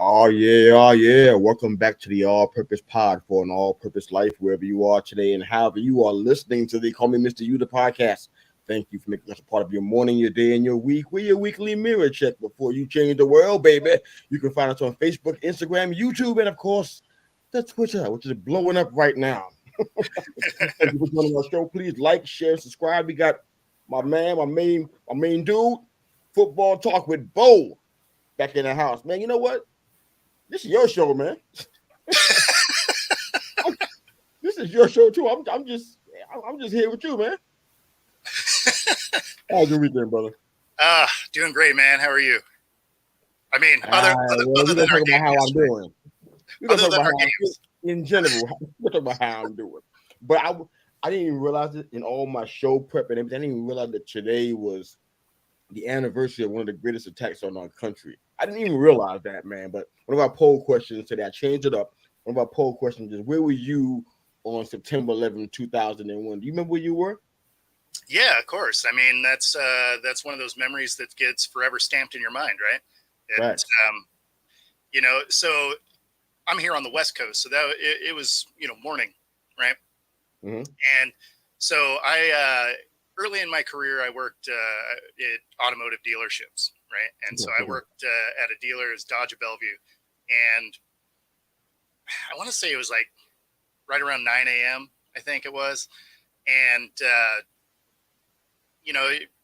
Oh yeah. Welcome back to the All Purpose Pod for an All Purpose Life, wherever you are today and however you are listening to the Call Me Mr. You, the podcast. Thank you for making us a part of your morning, your day, and your week. We're your weekly mirror check before you change the world, baby. You can find us on Facebook, Instagram, YouTube, and of course, the Twitter, which is blowing up right now. Thank you for joining our show. Please like, share, subscribe. We got my man, my main dude, football talk with Bo back in the house. Man, you know what? This is your show, man. This is your show too. I'm just here with you, man. How's your weekend, brother? Doing great, man. How are you? I mean, other we're than gonna our talk game about how I'm yesterday. doing. We're gonna Other talk than about our how games. in general. We're talking about how I'm doing. But I didn't even realize it in all my show prep and everything. I didn't even realize that today was the anniversary of one of the greatest attacks on our country. I didn't even realize that, man. But one of our poll questions today, I changed it up. One of our poll questions is, where were you on September 11, 2001? Do you remember where you were? Yeah, of course. I mean, that's one of those memories that gets forever stamped in your mind, right? Right. So I'm here on the West Coast, so it was morning, right? Mm-hmm. And so I early in my career, I worked at automotive dealerships, right? And so I worked at a dealer as Dodge of Bellevue, and I want to say it was like right around 9 a.m. I think it was, and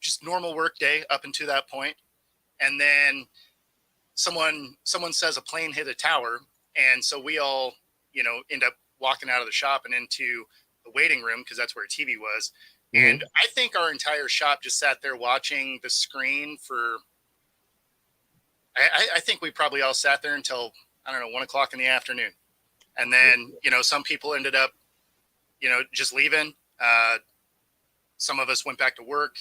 just normal work day up until that point, and then someone says a plane hit a tower, and so we all end up walking out of the shop and into the waiting room because that's where TV was. Mm-hmm. And I think our entire shop just sat there watching the screen for. I think we probably all sat there until 1:00 in the afternoon, and then some people ended up just leaving. Some of us went back to work.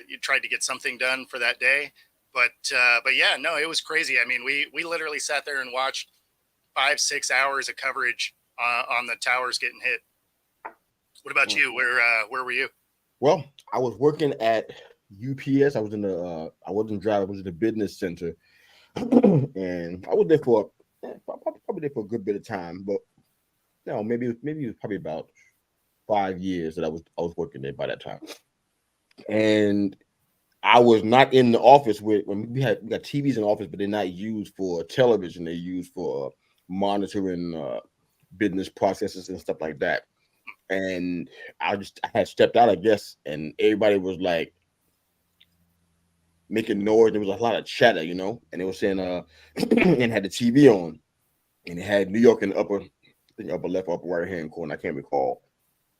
You tried to get something done for that day, but yeah, no, it was crazy. I mean, we literally sat there and watched 5-6 hours of coverage on the towers getting hit. What about you? Where were you? Well, I was working at UPS. I was I wasn't driving. I was in the business center, and I was there for probably there for a good bit of time. But maybe it was probably about 5 years that I was working there by that time. And I was not in the office when we got TVs in the office, but they're not used for television. They're used for monitoring business processes and stuff like that. And I had stepped out, I guess, and everybody was like making noise. There was a lot of chatter, and they were saying and had the TV on, and it had New York in the upper left, upper right hand corner. I can't recall.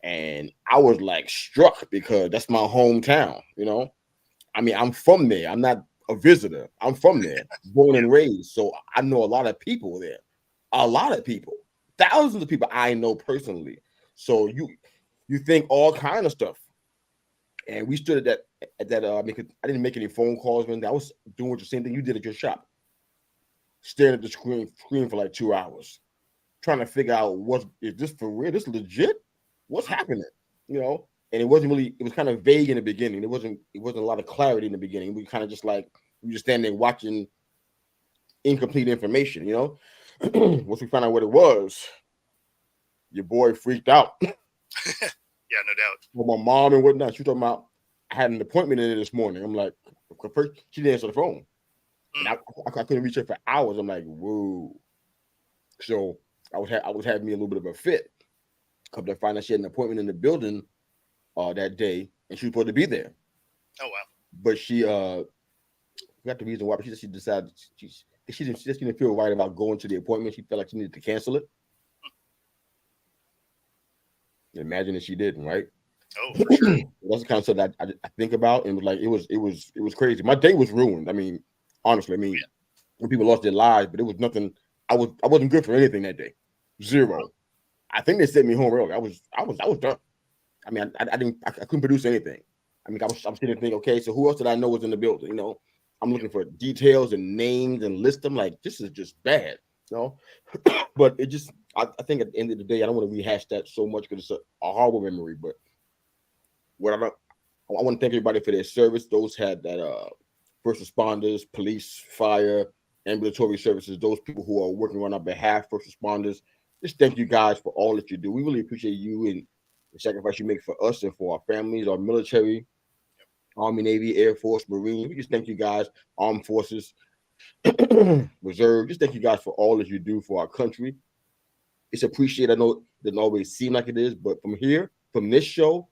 And I was like struck because that's my hometown, I mean, I'm from there. I'm not a visitor. I'm from there, born and raised. So I know a lot of people there. A lot of people. Thousands of people I know personally. So you think all kind of stuff. And we stood at that I didn't make any phone calls when I was doing the same thing you did at your shop. Staring at the screen for like 2 hours, trying to figure out is this for real? This legit? What's happening? And it was kind of vague in the beginning. It wasn't a lot of clarity in the beginning. We kind of just we just standing there watching incomplete information, Once we found out what it was, your boy freaked out. Yeah, no doubt. Well, my mom and whatnot, she was talking about, I had an appointment in there this morning. I'm like, first she didn't answer the phone. And I couldn't reach her for hours. I'm like, whoa. So I was having me a little bit of a fit. Come to find out she had an appointment in the building that day, and she was supposed to be there. Oh wow! But she got the reason why. But she decided she didn't feel right about going to the appointment. She felt like she needed to cancel it. Imagine if she didn't, right? Oh, for sure. That's the kind of stuff that I think about, and it was crazy. My day was ruined. I mean, honestly, when people lost their lives, but it was nothing. I wasn't good for anything that day. Zero. I think they sent me home early. I was done. I mean, I couldn't produce anything. I mean, I'm sitting there thinking, okay, so who else did I know was in the building? I'm looking for details and names and list them. Like, this is just bad, But it just, I think at the end of the day, I don't want to rehash that so much because it's a horrible memory. But I want to thank everybody for their service. Those had that first responders, police, fire, ambulatory services, those people who are working on our behalf, first responders. Just thank you guys for all that you do. We really appreciate you and the sacrifice you make for us and for our families, our military, Army, Navy, Air Force, Marines. We just thank you guys, Armed Forces, Reserve. Just thank you guys for all that you do for our country. It's appreciated. I know it doesn't always seem like it is, but from here, from this show,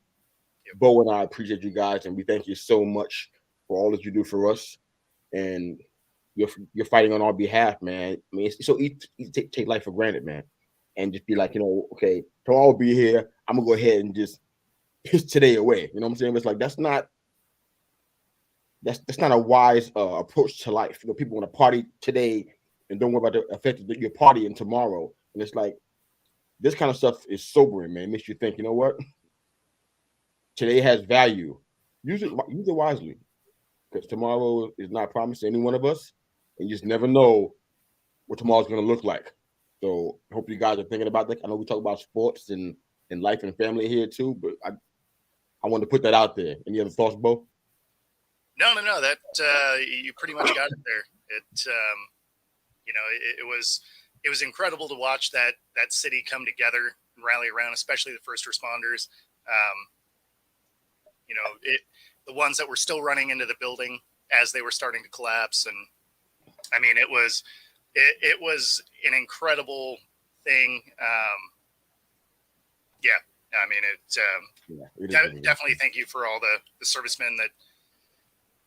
Bo and I appreciate you guys, and we thank you so much for all that you do for us. And you're fighting on our behalf, man. I mean, it's so easy to take life for granted, man, and just be like, okay, tomorrow I'll be here. I'm gonna go ahead and just piss today away. You know what I'm saying? It's like that's not a wise approach to life. People want to party today and don't worry about the effect of your partying tomorrow. And it's like this kind of stuff is sobering, man. It makes you think. You know what? Today has value. Use it wisely, because tomorrow is not promised to any one of us, and you just never know what tomorrow's going to look like. So I hope you guys are thinking about that. I know we talk about sports and life and family here too, but I wanted to put that out there. Any other thoughts, Bo? No. That you pretty much got it there. It was incredible to watch that city come together and rally around, especially the first responders. The ones that were still running into the building as they were starting to collapse, and I mean, it was an incredible thing. Definitely thank you for all the servicemen that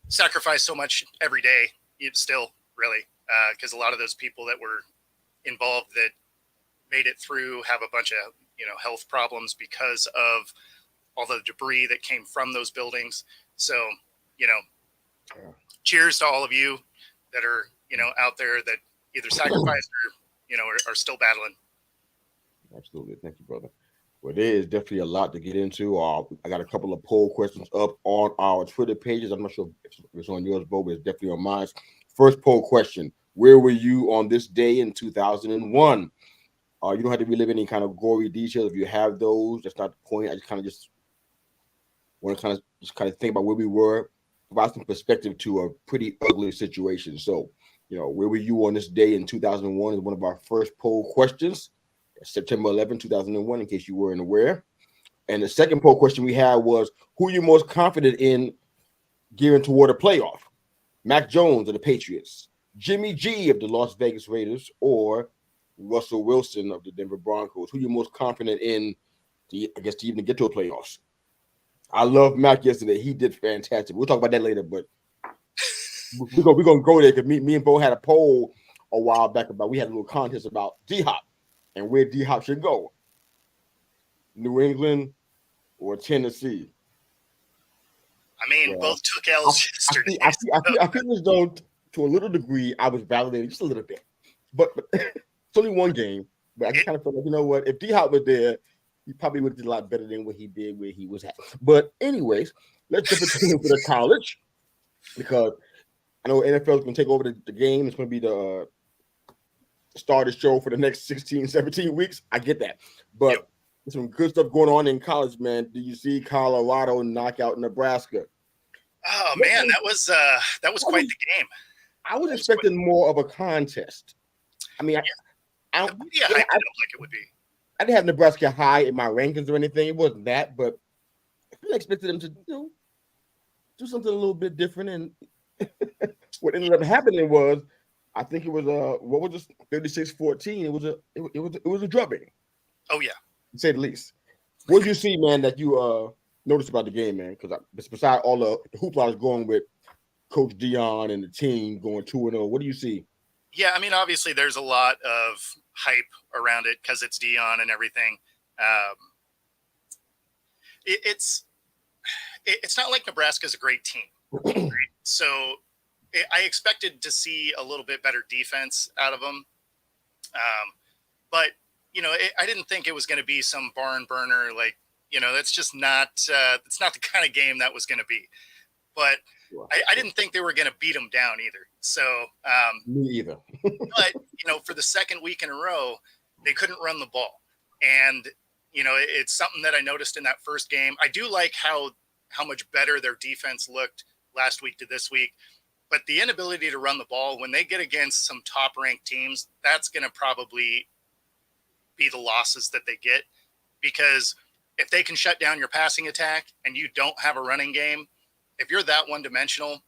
sacrifice so much every day. Still, really, because a lot of those people that were involved that made it through have a bunch of health problems because of all the debris that came from those buildings. So cheers to all of you that are out there that either sacrificed or are still battling. Absolutely, thank you, brother. Well, there is definitely a lot to get into. I got a couple of poll questions up on our Twitter pages. I'm not sure if it's on yours, Bo, but it's definitely on mine. First poll question: where were you on this day in 2001? You don't have to relive any kind of gory details. If you have those, that's not the point. I just want to kind of think about where we were, provide some perspective to a pretty ugly situation. So, where were you on this day in 2001 is one of our first poll questions. September 11, 2001, in case you weren't aware. And the second poll question we had was, who are you most confident in gearing toward a playoff? Mac Jones of the Patriots, Jimmy G of the Las Vegas Raiders, or Russell Wilson of the Denver Broncos? Who are you most confident in to even get to a playoffs? I love Mac yesterday. He did fantastic. We'll talk about that later, but we're gonna go there because me and Bo had a poll a while back about, we had a little contest about D-Hop and where D-Hop should go. New England or Tennessee? I mean, both took L's yesterday. I feel as though, to a little degree, I was validated just a little bit. But it's only one game. But I just kind of felt like, you know what? If D-Hop was there, he probably would have did a lot better than what he did where he was at. But anyways, let's jump into the college, because I know NFL is going to take over the game. It's going to be the start of the show for the next 16, 17 weeks. I get that. But there's some good stuff going on in college, man. Do you see Colorado knock out Nebraska? Oh, man, that was quite the game. I was expecting more of a contest. I mean, I don't hyped it up like it would be. I didn't have Nebraska high in my rankings or anything. It wasn't that, but I expected them to do something a little bit different. And what ended up happening was, I think it was what was it, 36-14. It was a drubbing. Oh yeah, to say the least. What did you see, man, that you noticed about the game, man? Because beside all the hoopla is going with Coach Dion and the team going 2-0, what do you see? Yeah, I mean, obviously there's a lot of hype around it because it's Dion and everything. It's not like Nebraska's a great team, right? So I expected to see a little bit better defense out of them, but I didn't think it was going to be some barn burner. Like, that's just not it's not the kind of game that was going to be. But I didn't think they were going to beat them down either. So me either. but for the second week in a row, they couldn't run the ball, and it's something that I noticed in that first game. I do like how much better their defense looked last week to this week. But the inability to run the ball, when they get against some top-ranked teams, that's going to probably be the losses that they get. Because if they can shut down your passing attack and you don't have a running game, if you're that one-dimensional,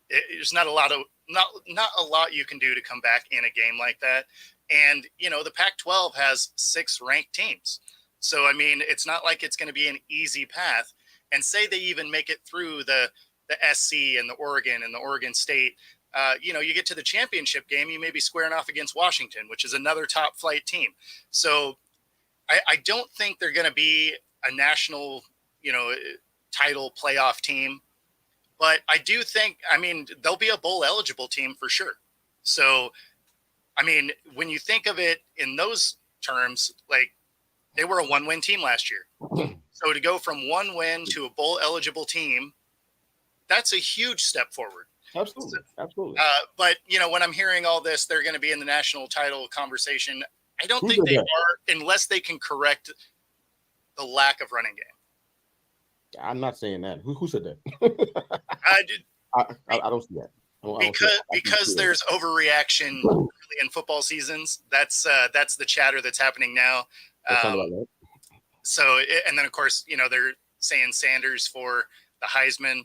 there's not a lot you can do to come back in a game like that. And, the Pac-12 has 6 ranked teams. So, I mean, it's not like it's going to be an easy path. And say they even make it through the SC and the Oregon and the Oregon State, you get to the championship game, you may be squaring off against Washington, which is another top flight team. So I don't think they're going to be a national, title playoff team. But I do think, they'll be a bowl eligible team for sure. So, when you think of it in those terms, like they were a 1-win team last year. So to go from 1 win to a bowl eligible team, that's a huge step forward. Absolutely. But, when I'm hearing all this, they're going to be in the national title conversation. I don't think they are unless they can correct the lack of running game. I'm not saying that. Who said that? I don't see that. Because there's overreaction in football seasons. That's the chatter that's happening now. So, and then of course, they're saying Sanders for the Heisman,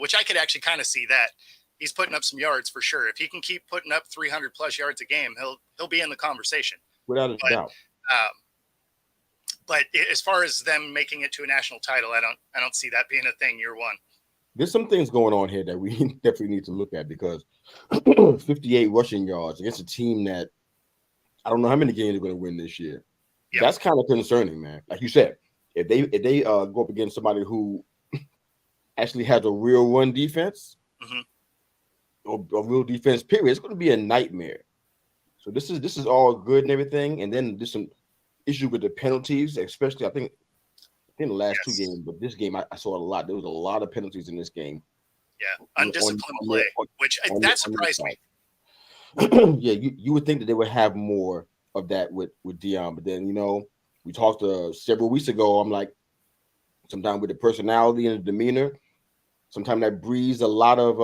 which I could actually kind of see that. He's putting up some yards for sure. If he can keep putting up 300 plus yards a game, he'll be in the conversation. Without a doubt. But as far as them making it to a national title, I don't see that being a thing year one. There's some things going on here that we definitely need to look at, because 58 rushing yards against a team that I don't know how many games they're going to win this year. Yep. That's kind of concerning, man. Like you said, if they go up against somebody who actually has a real run defense, or a real defense period, it's going to be a nightmare. So this is all good and everything, and then there's some issue with the penalties, especially I think the last 2 games, but this game I saw a lot. There was a lot of penalties in this game. Yeah, undisciplined play, which that surprised me. Yeah, you would think that they would have more of that with Dion, but then we talked several weeks ago. I'm like, sometimes with the personality and the demeanor, sometimes that breeds a lot of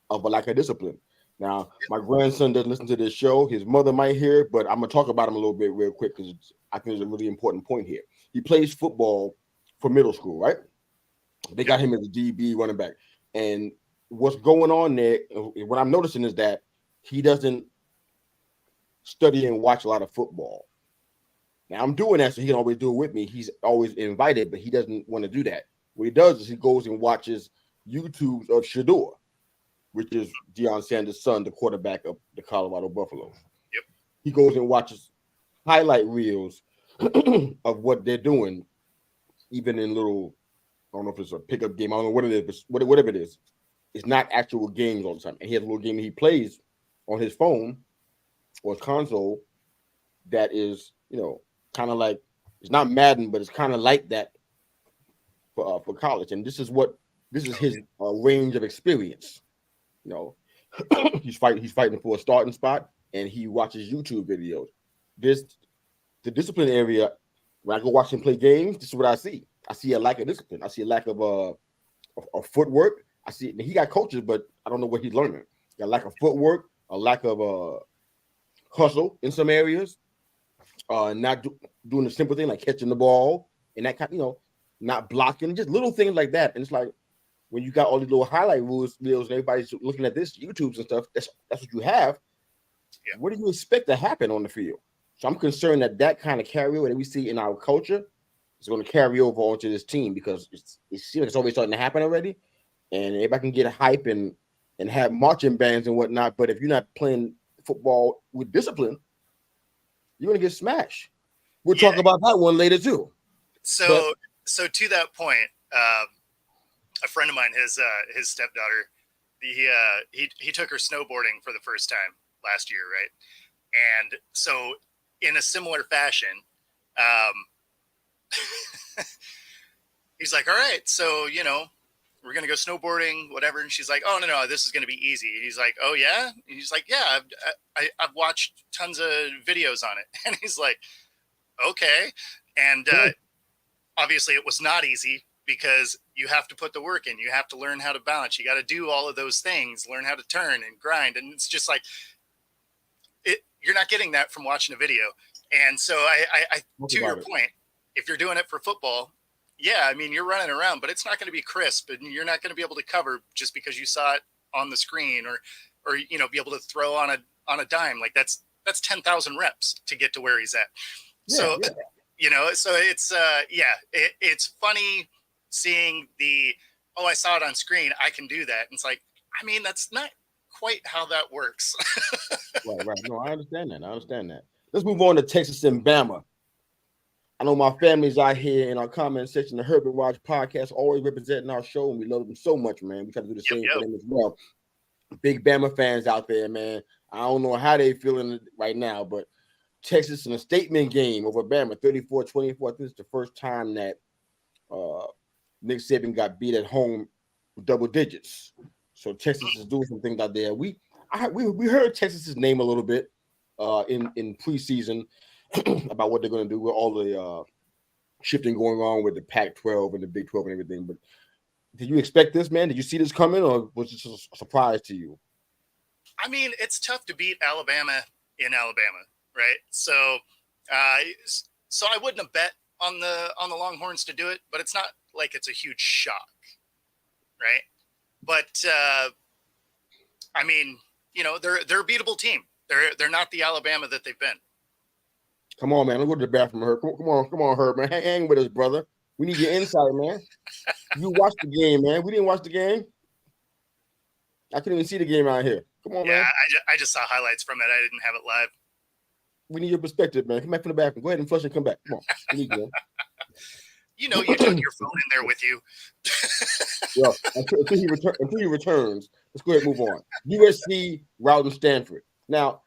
a lack of discipline. Now, my grandson doesn't listen to this show. His mother might hear it, but I'm gonna talk about him a little bit real quick because I think there's a really important point here. He plays football for middle school, right? They got him as a DB running back, and what's going on there? What I'm noticing is that he doesn't study and watch a lot of football. Now I'm doing that so he can always do it with me. He's always invited, but he doesn't want to do that. What he does is he goes and watches YouTubes of Shador, which is Deion Sanders' son, the quarterback of the Colorado Buffaloes. Yep. He goes and watches highlight reels of what they're doing, even in little, I don't know if it's a pickup game, I don't know what it is, but whatever it is, it's not actual games all the time. And he has a little game that he plays on his phone or his console that is, kind of like, it's not Madden, but it's kind of like that for college. And this is his range of experience. He's fighting for a starting spot, and he watches YouTube videos. The discipline area, when I go watch him play games, this is what I see. I see a lack of discipline. I see a lack of footwork. I see he got coaches, but I don't know what he's learning. Got a lack of footwork, a lack of hustle in some areas, not doing the simple thing like catching the ball and that kind, not blocking, just little things like that. And it's like, when you got all these little highlight reels and everybody's looking at this YouTubes and stuff, that's what you have. Yeah. What do you expect to happen on the field? So I'm concerned that kind of carryover that we see in our culture is going to carry over onto this team, because it's always starting to happen already. And everybody can get a hype and have marching bands and whatnot, but if you're not playing football with discipline, you're going to get smashed. We'll talk about that one later too. So to that point, a friend of mine, his stepdaughter, he took her snowboarding for the first time last year, right? And so in a similar fashion, he's like, all right, so, we're going to go snowboarding, whatever. And she's like, oh, no, this is going to be easy. And he's like, oh, yeah? And he's like, yeah, I've watched tons of videos on it. And he's like, okay. And obviously it was not easy because you have to put the work in. You have to learn how to balance. You got to do all of those things, learn how to turn and grind. And it's just like, you're not getting that from watching a video. And so I to your point, if you're doing it for football, yeah, I mean, you're running around, but it's not going to be crisp, and you're not going to be able to cover just because you saw it on the screen, or you know, be able to throw on a dime. Like that's 10,000 reps to get to where he's at. Yeah, so yeah. you know, so it's it's funny seeing I saw it on screen, I can do that. And it's like, I mean, that's not quite how that works. Right. No, I understand that. Let's move on to Texas and Bama. I know my family's out here in our comment section. The Herbert Watch podcast always representing our show, and we love them so much, man. We try to do the same for them as well. Big Bama fans out there, man. I don't know how they feeling right now, but Texas in a statement game over Bama, 34-24. I think it's the first time that Nick Saban got beat at home with double digits. So Texas is doing some things out there. We heard Texas's name a little bit in preseason about what they're going to do with all the shifting going on with the Pac-12 and the Big 12 and everything. But did you expect this, man? Did you see this coming, or was it just a surprise to you? I mean, it's tough to beat Alabama in Alabama, right? So I wouldn't have bet on the Longhorns to do it, but it's not like it's a huge shock, right? But I mean, you know, they're a beatable team. They're not the Alabama that they've been. Come on, man. Let's go to the bathroom, Herb. Come on, Herb, man. Hang with us, brother. We need your insight, man. You watched the game, man. We didn't watch the game. I couldn't even see the game out here. Come on, man. I just saw highlights from it. I didn't have it live. We need your perspective, man. Come back from the bathroom. Go ahead and flush and come back. Come on. We need you. You know, you took your phone in there with you. Yeah, until he returns, let's go ahead and move on. USC routing Stanford. Now,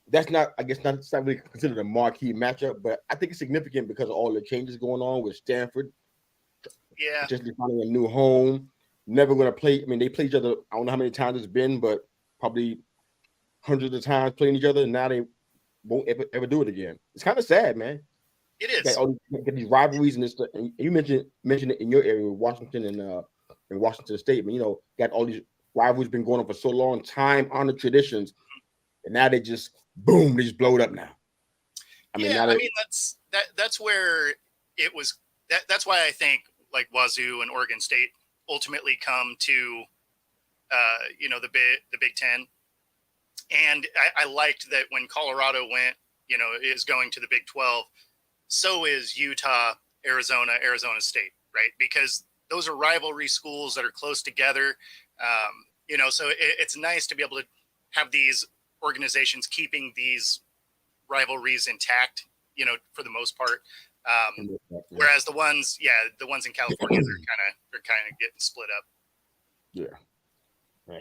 that's not really considered a marquee matchup, but I think it's significant because of all the changes going on with Stanford. Yeah. Just finding a new home. Never going to play. I mean, they play each other. I don't know how many times it's been, but probably hundreds of times playing each other. And now they won't ever do it again. It's kind of sad, man. It is. Get these rivalries and this stuff. And you mentioned it in your area with Washington and Washington State. But, you know, got all these rivalries been going on for so long, time-honored traditions. And now they just, boom, they just blow it up now. That's where it was. That's why I think like Wazoo and Oregon State ultimately come to, you know, the Big Ten. And I liked that when Colorado went, you know, is going to the Big 12, so is Utah, Arizona State, right? Because those are rivalry schools that are close together. You know, so it's nice to be able to have these organizations keeping these rivalries intact, you know, for the most part. Whereas the ones in California, they're kind of getting split up. Yeah.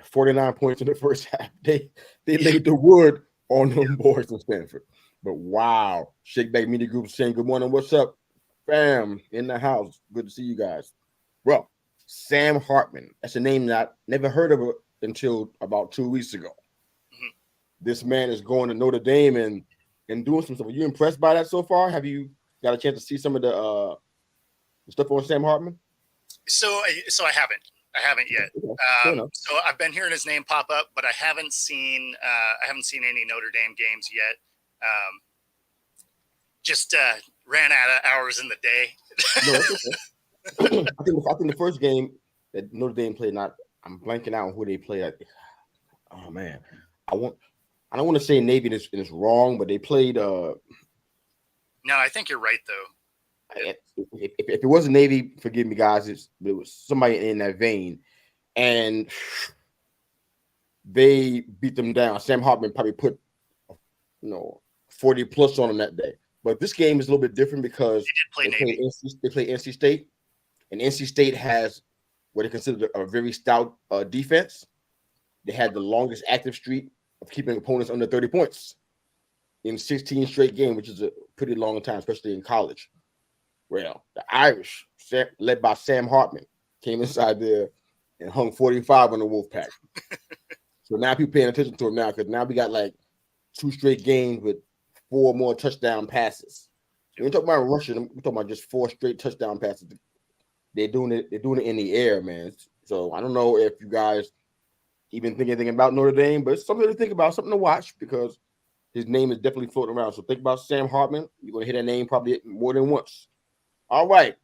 49 points in the first half. They laid the wood on them boys in Stanford. But wow, Shake Back Media Group saying good morning. What's up, fam? In the house. Good to see you guys. Well, Sam Hartman. That's a name that I never heard of until about 2 weeks ago. Mm-hmm. This man is going to Notre Dame and doing some stuff. Are you impressed by that so far? Have you got a chance to see some of the stuff on Sam Hartman? So I haven't yet. So I've been hearing his name pop up, but I haven't seen any Notre Dame games yet. Just ran out of hours in the day. No, okay. I think the first game that Notre Dame played, I'm blanking out on who they played. Oh man, I don't want to say Navy and it's wrong, but they played. No, I think you're right though. If it wasn't Navy, forgive me, guys. It was somebody in that vein, and they beat them down. Sam Hartman probably put 40 plus on them that day. But this game is a little bit different because they play NC State, and NC State has what they consider a very stout defense. They had the longest active streak of keeping opponents under 30 points in 16 straight games, which is a pretty long time, especially in college. Well, the Irish, led by Sam Hartman, came inside there and hung 45 on the Wolfpack. So now people paying attention to him now because now we got like 2 straight games with 4 more touchdown passes. We ain't talking about rushing. We're talking about just 4 straight touchdown passes they're doing it in the air, man. So I don't know if you guys even think anything about Notre Dame, but it's something to think about, something to watch because his name is definitely floating around. So think about Sam Hartman. You're gonna hear that name probably more than once. All right,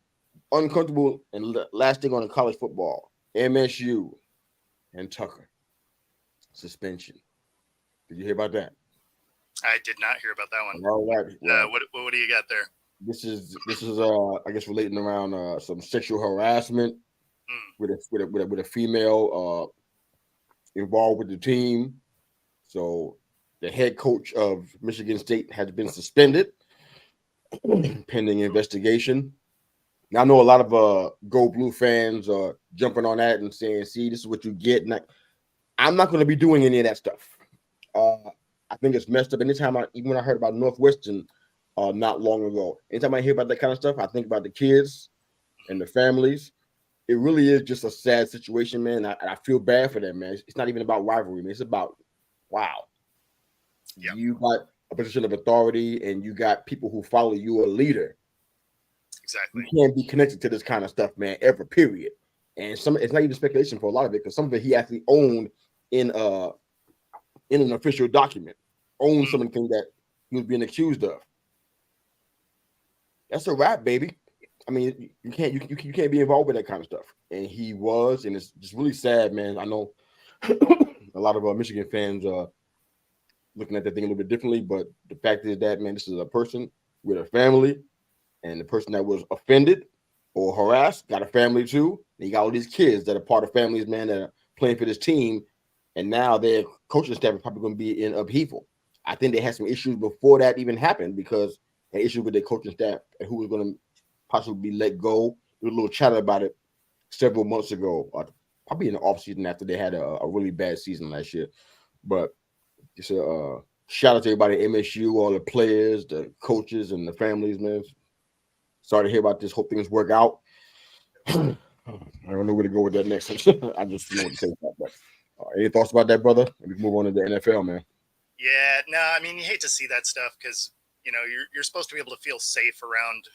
uncomfortable and last thing on the college football, MSU and Tucker suspension. Did you hear about that? I did not hear about that one. All right. Well, what do you got there? This is I guess relating around some sexual harassment with a female involved with the team. So the head coach of Michigan State has been suspended pending investigation. Now I know a lot of Go Blue fans are jumping on that and saying, "See, this is what you get." And I'm not going to be doing any of that stuff. I think it's messed up. Anytime even when I heard about Northwestern not long ago, anytime I hear about that kind of stuff, I think about the kids and the families. It really is just a sad situation, man. I feel bad for them, man. It's not even about rivalry, man. It's about, wow. Yep. You got a position of authority and you got people who follow you, a leader. Exactly. You can't be connected to this kind of stuff, man, ever, period. And it's not even speculation for a lot of it, because some of it he actually owned in an official document, owned some of the things that he was being accused of. That's a wrap, baby. I mean, you can't be involved with that kind of stuff. And he was, and it's just really sad, man. I know a lot of Michigan fans are looking at that thing a little bit differently, but the fact is that, man, this is a person with a family, and the person that was offended or harassed got a family too. And you got all these kids that are part of families, man, that are playing for this team, and now their coaching staff is probably going to be in upheaval. I think they had some issues before that even happened, because an issue with their coaching staff and who was going to possibly be let go. There was a little chatter about it several months ago, probably in the offseason after they had a really bad season last year. But just a shout out to everybody at MSU, all the players, the coaches, and the families, man. Sorry to hear about this. Hope things work out. I don't know where to go with that next. I just know what to say about that. Any thoughts about that, brother? We move on to the NFL, man. Yeah, no, I mean, you hate to see that stuff because, you know, you're supposed to be able to feel safe around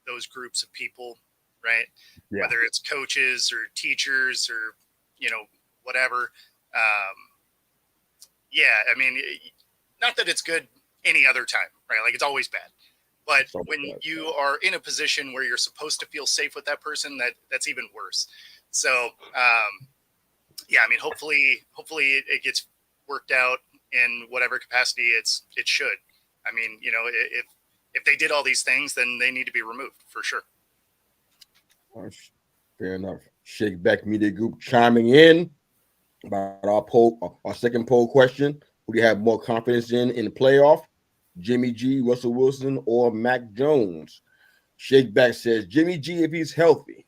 those groups of people, right? Yeah. Whether it's coaches or teachers or, you know, whatever. Yeah, I mean, not that it's good any other time, right? Like, it's always bad. But when you are in a position where you're supposed to feel safe with that person, that's even worse. So, yeah, I mean, hopefully it gets worked out in whatever capacity it should. I mean, you know, if they did all these things, then they need to be removed for sure. Fair enough. Shake Back Media Group chiming in about our second poll question. Who do you have more confidence in the playoff? Jimmy G, Russell Wilson, or Mac Jones? Shake Back says Jimmy G if he's healthy.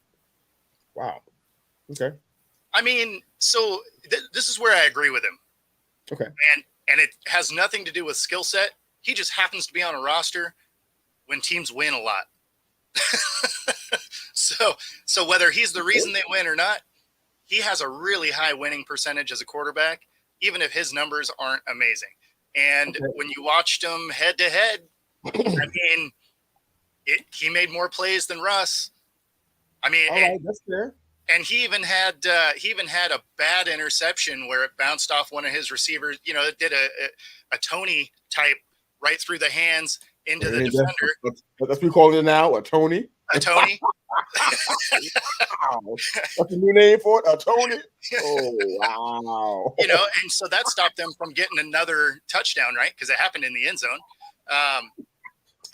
Wow. Okay. I mean, so this is where I agree with him. Okay. And it has nothing to do with skill set. He just happens to be on a roster when teams win a lot. So whether he's the reason they win or not, he has a really high winning percentage as a quarterback, even if his numbers aren't amazing. And when you watched him head to head, I mean, he made more plays than Russ. I mean, all right, that's fair. And he even had a bad interception where it bounced off one of his receivers. You know, it did a Tony type right through the hands into the defender. That's what we call it now, a Tony. A Tony. Wow. That's a new name for it, a Tony. Oh wow. You know, and so that stopped them from getting another touchdown, right? Because it happened in the end zone,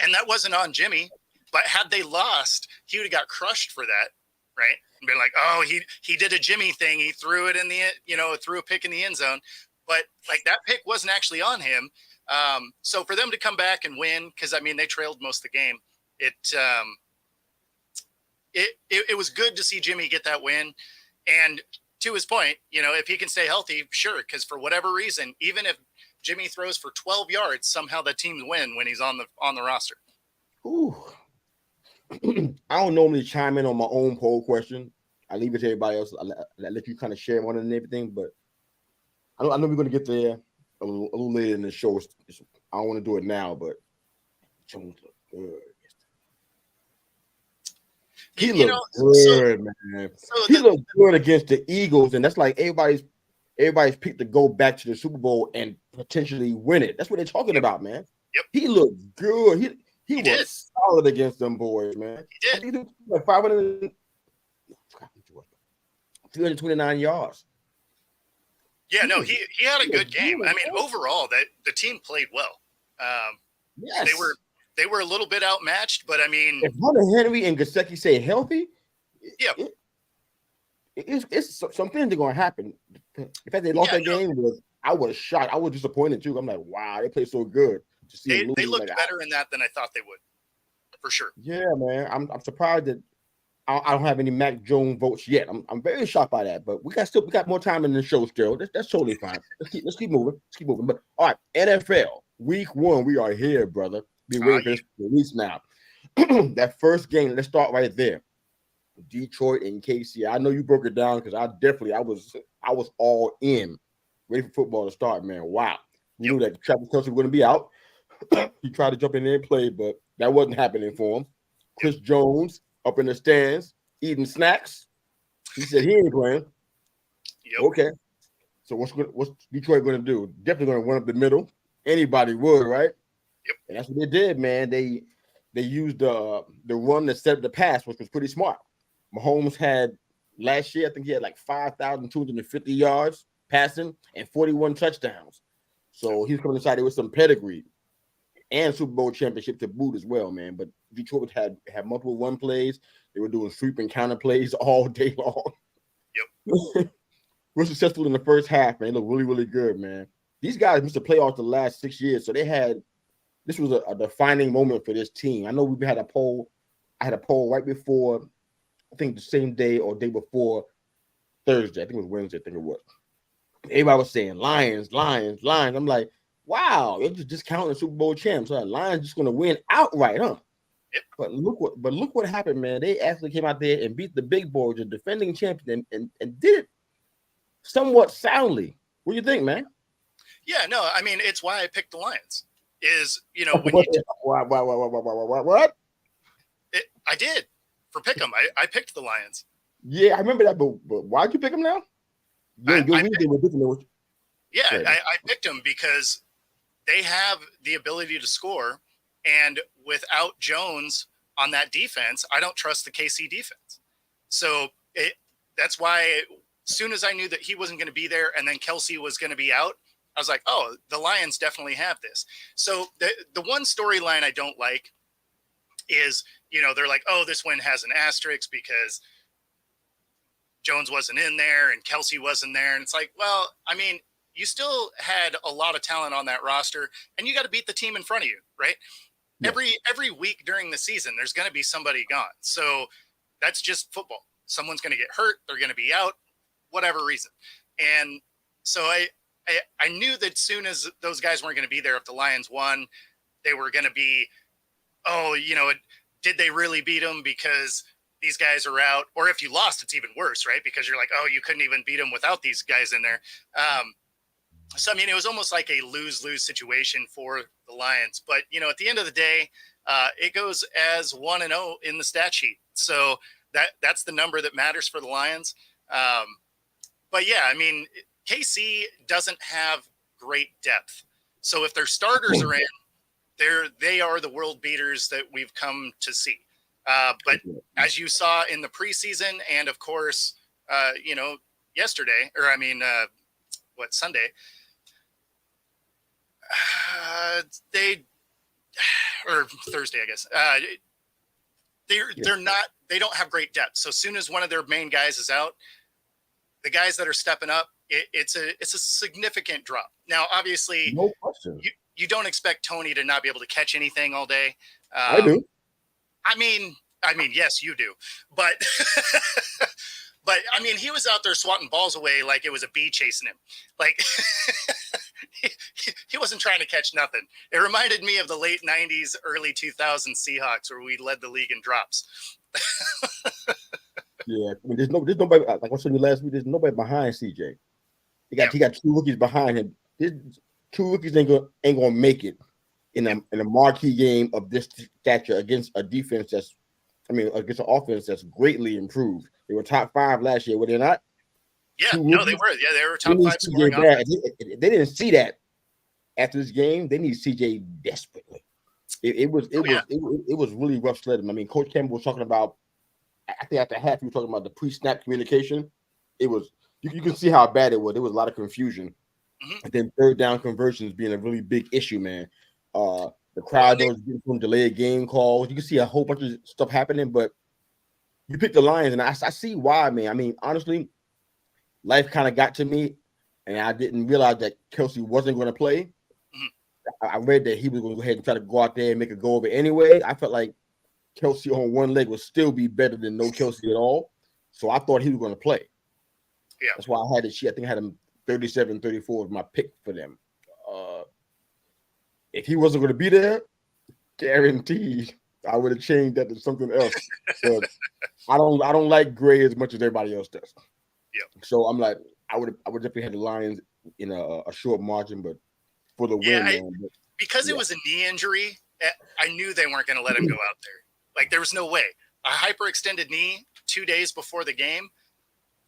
and that wasn't on Jimmy. But had they lost, he would have got crushed for that, right? And be like, oh, he did a Jimmy thing. He threw it in the, you know, threw a pick in the end zone. But like that pick wasn't actually on him. So for them to come back and win, because I mean they trailed most of the game. It was good to see Jimmy get that win. And to his point, you know, if he can stay healthy, sure. Because for whatever reason, even if Jimmy throws for 12 yards, somehow the teams win when he's on the roster. Ooh. I don't normally chime in on my own poll question. I leave it to everybody else. I let you kind of share one and everything, but I know we're going to get there a little later in the show. I don't want to do it now, but Jones look good. He You know, looked good, man. so He looked good against the Eagles, and that's like everybody's picked to go back to the Super Bowl and potentially win it. That's what they're talking about, man. Yep. He looked good. He He did. was solid against them boys, man. He I did. think he was like 329 yards. Yeah, no, he had a good game. I mean, overall, that the team played well. Yes. They were a little bit outmatched, but I mean, if Hunter Henry and Gesicki stay healthy, yeah, it's some things are going to happen. In fact, they lost that game. I was shocked. I was disappointed too. I'm like, wow, they played so good. They looked better in that than I thought they would, for sure. Yeah, man. I'm surprised that I don't have any Mac Jones votes yet. I'm very shocked by that. But we got more time in the show still. That's totally fine. Let's keep moving. But all right, NFL Week 1, we are here, brother. Been waiting for this for weeks now. That first game. Let's start right there. Detroit and KC. I know you broke it down because I was all in, ready for football to start, man. Wow. You knew that Travis Kelce was going to be out. He tried to jump in there and play, but that wasn't happening for him. Chris Jones up in the stands eating snacks. He said he ain't playing. Yep. Okay. So what's Detroit going to do? Definitely going to run up the middle. Anybody would, right? Yep. And that's what they did, man. They used the run that set up the pass, which was pretty smart. Mahomes had last year, I think he had like 5,250 yards passing and 41 touchdowns. So he's coming inside there with some pedigree and Super Bowl championship to boot as well, man. But Detroit had multiple run plays. They were doing sweep and counter plays all day long. Yep. We're successful in the first half, man. They look really, really good, man. These guys missed the playoffs the last 6 years, so this was a defining moment for this team. I know we had a poll. I had a poll right before, I think the same day or day before Thursday. I think it was Wednesday. I think it was. Everybody was saying Lions. I'm like, wow, they're just discounting the Super Bowl champs. So Lions just going to win outright, huh? Yep. But look what happened, man. They actually came out there and beat the big boys, the defending champion, and did it somewhat soundly. What do you think, man? Yeah, no, I mean, it's why I picked the Lions. When what? I did for Pick'em. I picked the Lions. Yeah, I remember that, but why'd you pick them now? I picked them because they have the ability to score, and without Jones on that defense, I don't trust the KC defense. So that's why as soon as I knew that he wasn't going to be there and then Kelce was going to be out, I was like, oh, the Lions definitely have this. So the one storyline I don't like is, they're like, oh, this win has an asterisk because Jones wasn't in there and Kelce wasn't there. And it's like, well, I mean, you still had a lot of talent on that roster and you got to beat the team in front of you, right? Yeah. Every week during the season, there's going to be somebody gone. So that's just football. Someone's going to get hurt. They're going to be out, whatever reason. And so I knew that as soon as those guys weren't going to be there, if the Lions won, they were going to be, did they really beat them because these guys are out? Or if you lost, it's even worse, right? Because you're like, oh, you couldn't even beat them without these guys in there. So, I mean, it was almost like a lose-lose situation for the Lions. But, at the end of the day, it goes as 1-0 in the stat sheet. So that's the number that matters for the Lions. But, yeah, I mean, KC doesn't have great depth. So if their starters are in, they are the world beaters that we've come to see. But as you saw in the preseason and, of course, yesterday, or Sunday, or Thursday, I guess, they don't have great depth. So as soon as one of their main guys is out, the guys that are stepping up, it's a significant drop. Now, obviously, no question. You don't expect Tony to not be able to catch anything all day. I do. I mean, yes, you do. But but I mean, he was out there swatting balls away like it was a bee chasing him. Like he wasn't trying to catch nothing. It reminded me of the late 90s, early 2000s Seahawks where we led the league in drops. Yeah, I mean, there's nobody, like I was telling you last week, there's nobody behind CJ. He got two rookies behind him. These two rookies ain't gonna make it in a marquee game of this stature against a defense that's I mean, against an offense that's greatly improved. They were top 5 last year, were they not? Yeah, Two no, they rookies. were. Yeah, they were They top need 5 scoring CJ bad. offense. They didn't see that after this game. They need CJ desperately. It was really rough sledding. I mean, Coach Campbell was talking about. I think after half, he was talking about the pre-snap communication. It was you can see how bad it was. There was a lot of confusion, and then third down conversions being a really big issue, man. The crowd was getting some delayed game calls. You can see a whole bunch of stuff happening, but you picked the Lions, and I see why, man. I mean, honestly, life kind of got to me, and I didn't realize that Kelsey wasn't going to play. I read that he was going to go ahead and try to go out there and make a go of it anyway. I felt like Kelsey on one leg would still be better than no Kelsey at all. So I thought he was going to play. Yeah. That's why I had it. I think I had him 37-34 was my pick for them. If he wasn't going to be there, guaranteed I would have changed that to something else. But I don't like Gray as much as everybody else does. Yeah. So I'm like, I would definitely have the Lions in a short margin, but for the win, man. Because it was a knee injury, I knew they weren't going to let him go out there. Like, there was no way. A hyperextended knee 2 days before the game.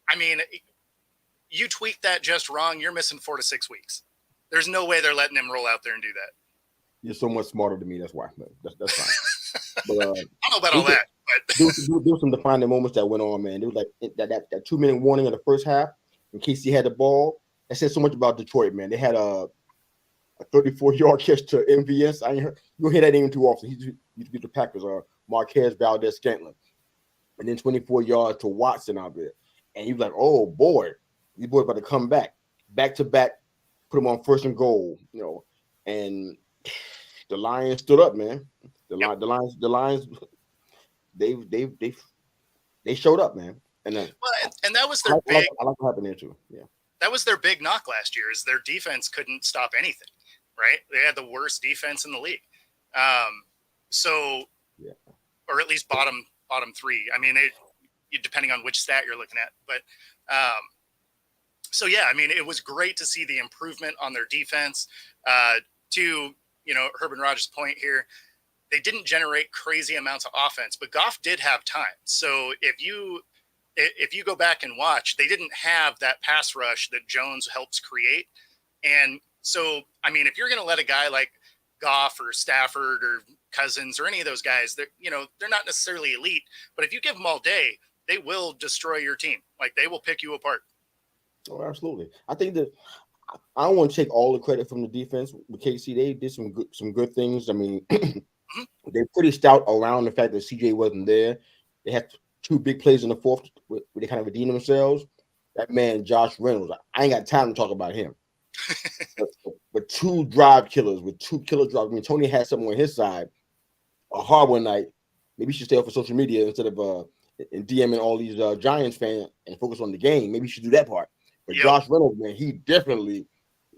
I mean, you tweak that just wrong, you're missing 4 to 6 weeks. There's no way they're letting him roll out there and do that. You're so much smarter than me. That's why. That's fine. But, I don't know about all that. But there were some defining moments that went on, man. There was like that 2-minute warning in the first half in case he had the ball. That said so much about Detroit, man. They had a 34-yard catch to MVS. You don't hear that name too often. He used to beat the Packers, Marquez Valdez-Scantling. And then 24 yards to Watson out there. And he was like, oh, boy, these boys about to come back to back, put them on 1st and goal, and the Lions stood up, man. The Lions, they showed up, man. And that was their big. I like what happened there too. Yeah, that was their big knock last year. Is their defense couldn't stop anything, right? They had the worst defense in the league. Or at least bottom 3. I mean, depending on which stat you're looking at, but I mean, it was great to see the improvement on their defense. To Herb and Rogers' point here, they didn't generate crazy amounts of offense, but Goff did have time. So if you go back and watch, they didn't have that pass rush that Jones helps create. And so, I mean, if you're going to let a guy like Goff or Stafford or Cousins or any of those guys, they're not necessarily elite, but if you give them all day, they will destroy your team. Like, they will pick you apart. Oh, absolutely. I think that I don't want to take all the credit from the defense with KC. They did some good things. I mean, they're pretty stout around the fact that CJ wasn't there. They had 2 big plays in the fourth where they kind of redeemed themselves. That man, Josh Reynolds, I ain't got time to talk about him. but 2 drive killers with 2 killer drives. I mean, Tony had something on his side. A hard one night. Maybe he should stay off of social media instead of DMing all these Giants fans and focus on the game. Maybe he should do that part. But Josh Reynolds, man, he definitely.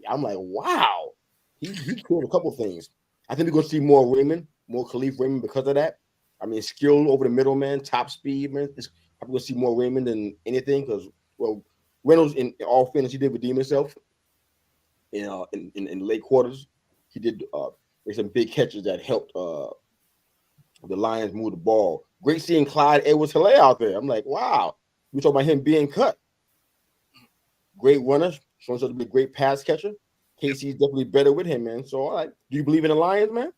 I'm like, wow, he killed a couple things. I think we're gonna see more Khalif Raymond because of that. I mean, skill over the middle, man, top speed, man. I'm gonna see more Raymond than anything because, well, Reynolds, in all fairness, he did redeem himself. In late quarters, he did make some big catches that helped the Lions move the ball. Great seeing Clyde Edwards-Helaire out there. I'm like, wow, we talking about him being cut. Great runner, showing himself to be a great pass catcher. KC's definitely better with him, man. So, all right, do you believe in the Lions, man?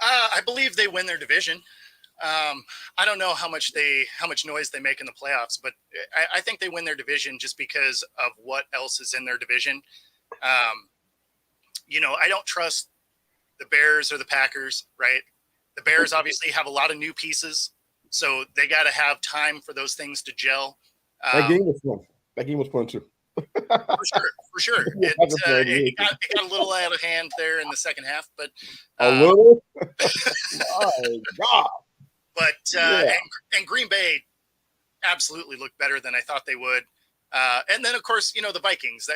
I believe they win their division. I don't know how much noise they make in the playoffs, but I think they win their division just because of what else is in their division. I don't trust the Bears or the Packers, right? The Bears obviously have a lot of new pieces, so they got to have time for those things to gel. That game was fun. That game was fun too. For sure. It got a little out of hand there in the second half, but a little. My God. But and Green Bay absolutely looked better than I thought they would. And then of course, the Vikings.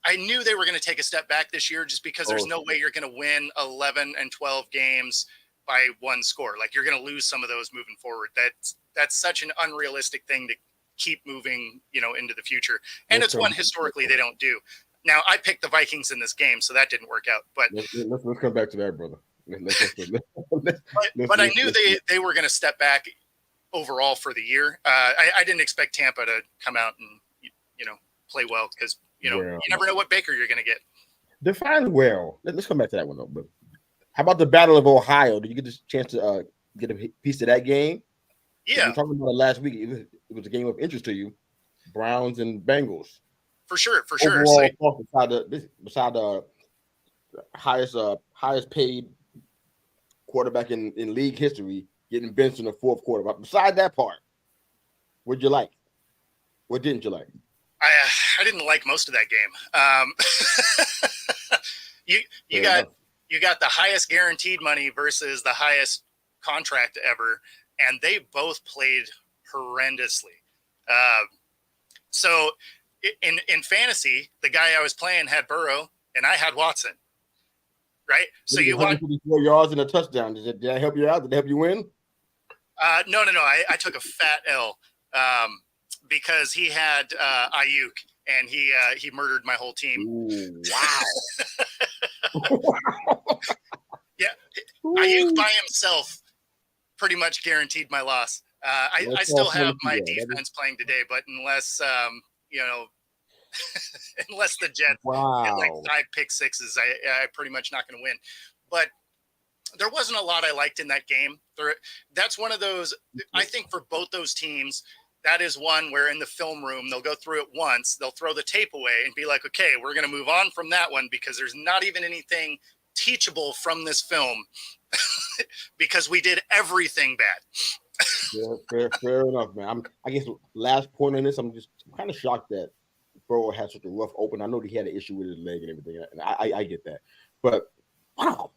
I knew they were going to take a step back this year just because there's no way you're going to win 11 and 12 games by 1 score. Like, you're going to lose some of those moving forward. That's such an unrealistic thing to keep moving, into the future. And it's one historically they don't do. Now, I picked the Vikings in this game, so that didn't work out. But let's come back to that, brother. But I knew they were going to step back overall for the year. I didn't expect Tampa to come out and play well because you never know what Baker you're going to get. Define well. Let's come back to that one though. But how about the Battle of Ohio? Did you get the chance to get a piece of that game? Yeah, we were talking about it last week. It was a game of interest to you. Browns and Bengals. For sure. Overall, beside the highest paid quarterback in league history, getting benched in the fourth quarter. But beside that part, what'd you like? What didn't you like? I didn't like most of that game. You got the highest guaranteed money versus the highest contract ever, and they both played horrendously. So in fantasy, the guy I was playing had Burrow, and I had Watson. Right? So you want 154 yards and a touchdown. Did that help you out? Did that help you win? No. I took a fat L because he had Ayuk, and he murdered my whole team. Ooh, wow. Yeah, Ayuk by himself pretty much guaranteed my loss. I still have my defense playing today, but unless unless the Jets get like 5 pick sixes, I pretty much not going to win. But there wasn't a lot I liked in that game. That's one of those, I think for both those teams, that is one where in the film room, they'll go through it once, they'll throw the tape away and be like, okay, we're going to move on from that one because there's not even anything teachable from this film because we did everything bad. Fair enough, man. I guess last point on this, I'm kind of shocked that Burrow had such a rough open. I know he had an issue with his leg and everything, and I get that. But wow,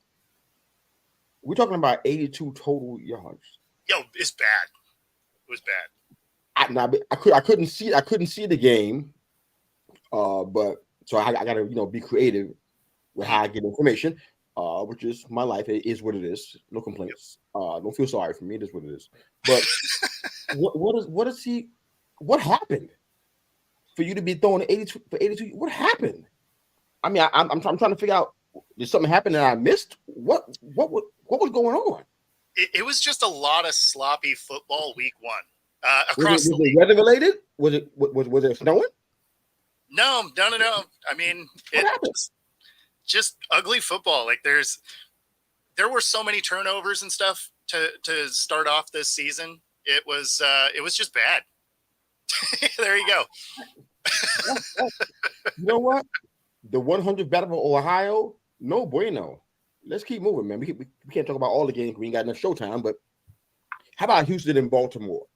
we're talking about 82 total yards. Yo, it's bad. It was bad. I couldn't see the game, but so I got to be creative with how I get information, which is my life. It is what it is. No complaints. Don't feel sorry for me. It is what it is. But what happened for you to be throwing 82 for 82? What happened? I mean, I'm trying to figure out, did something happen that I missed? What was going on? It was just a lot of sloppy football week one. Was it weather related? Was it snowing? No. I mean, just ugly football. Like there were so many turnovers and stuff to start off this season. It was just bad. There you go. You know what? The 100th Battle of Ohio, no bueno. Let's keep moving, man. We can't talk about all the games. We ain't got enough showtime. But how about Houston and Baltimore?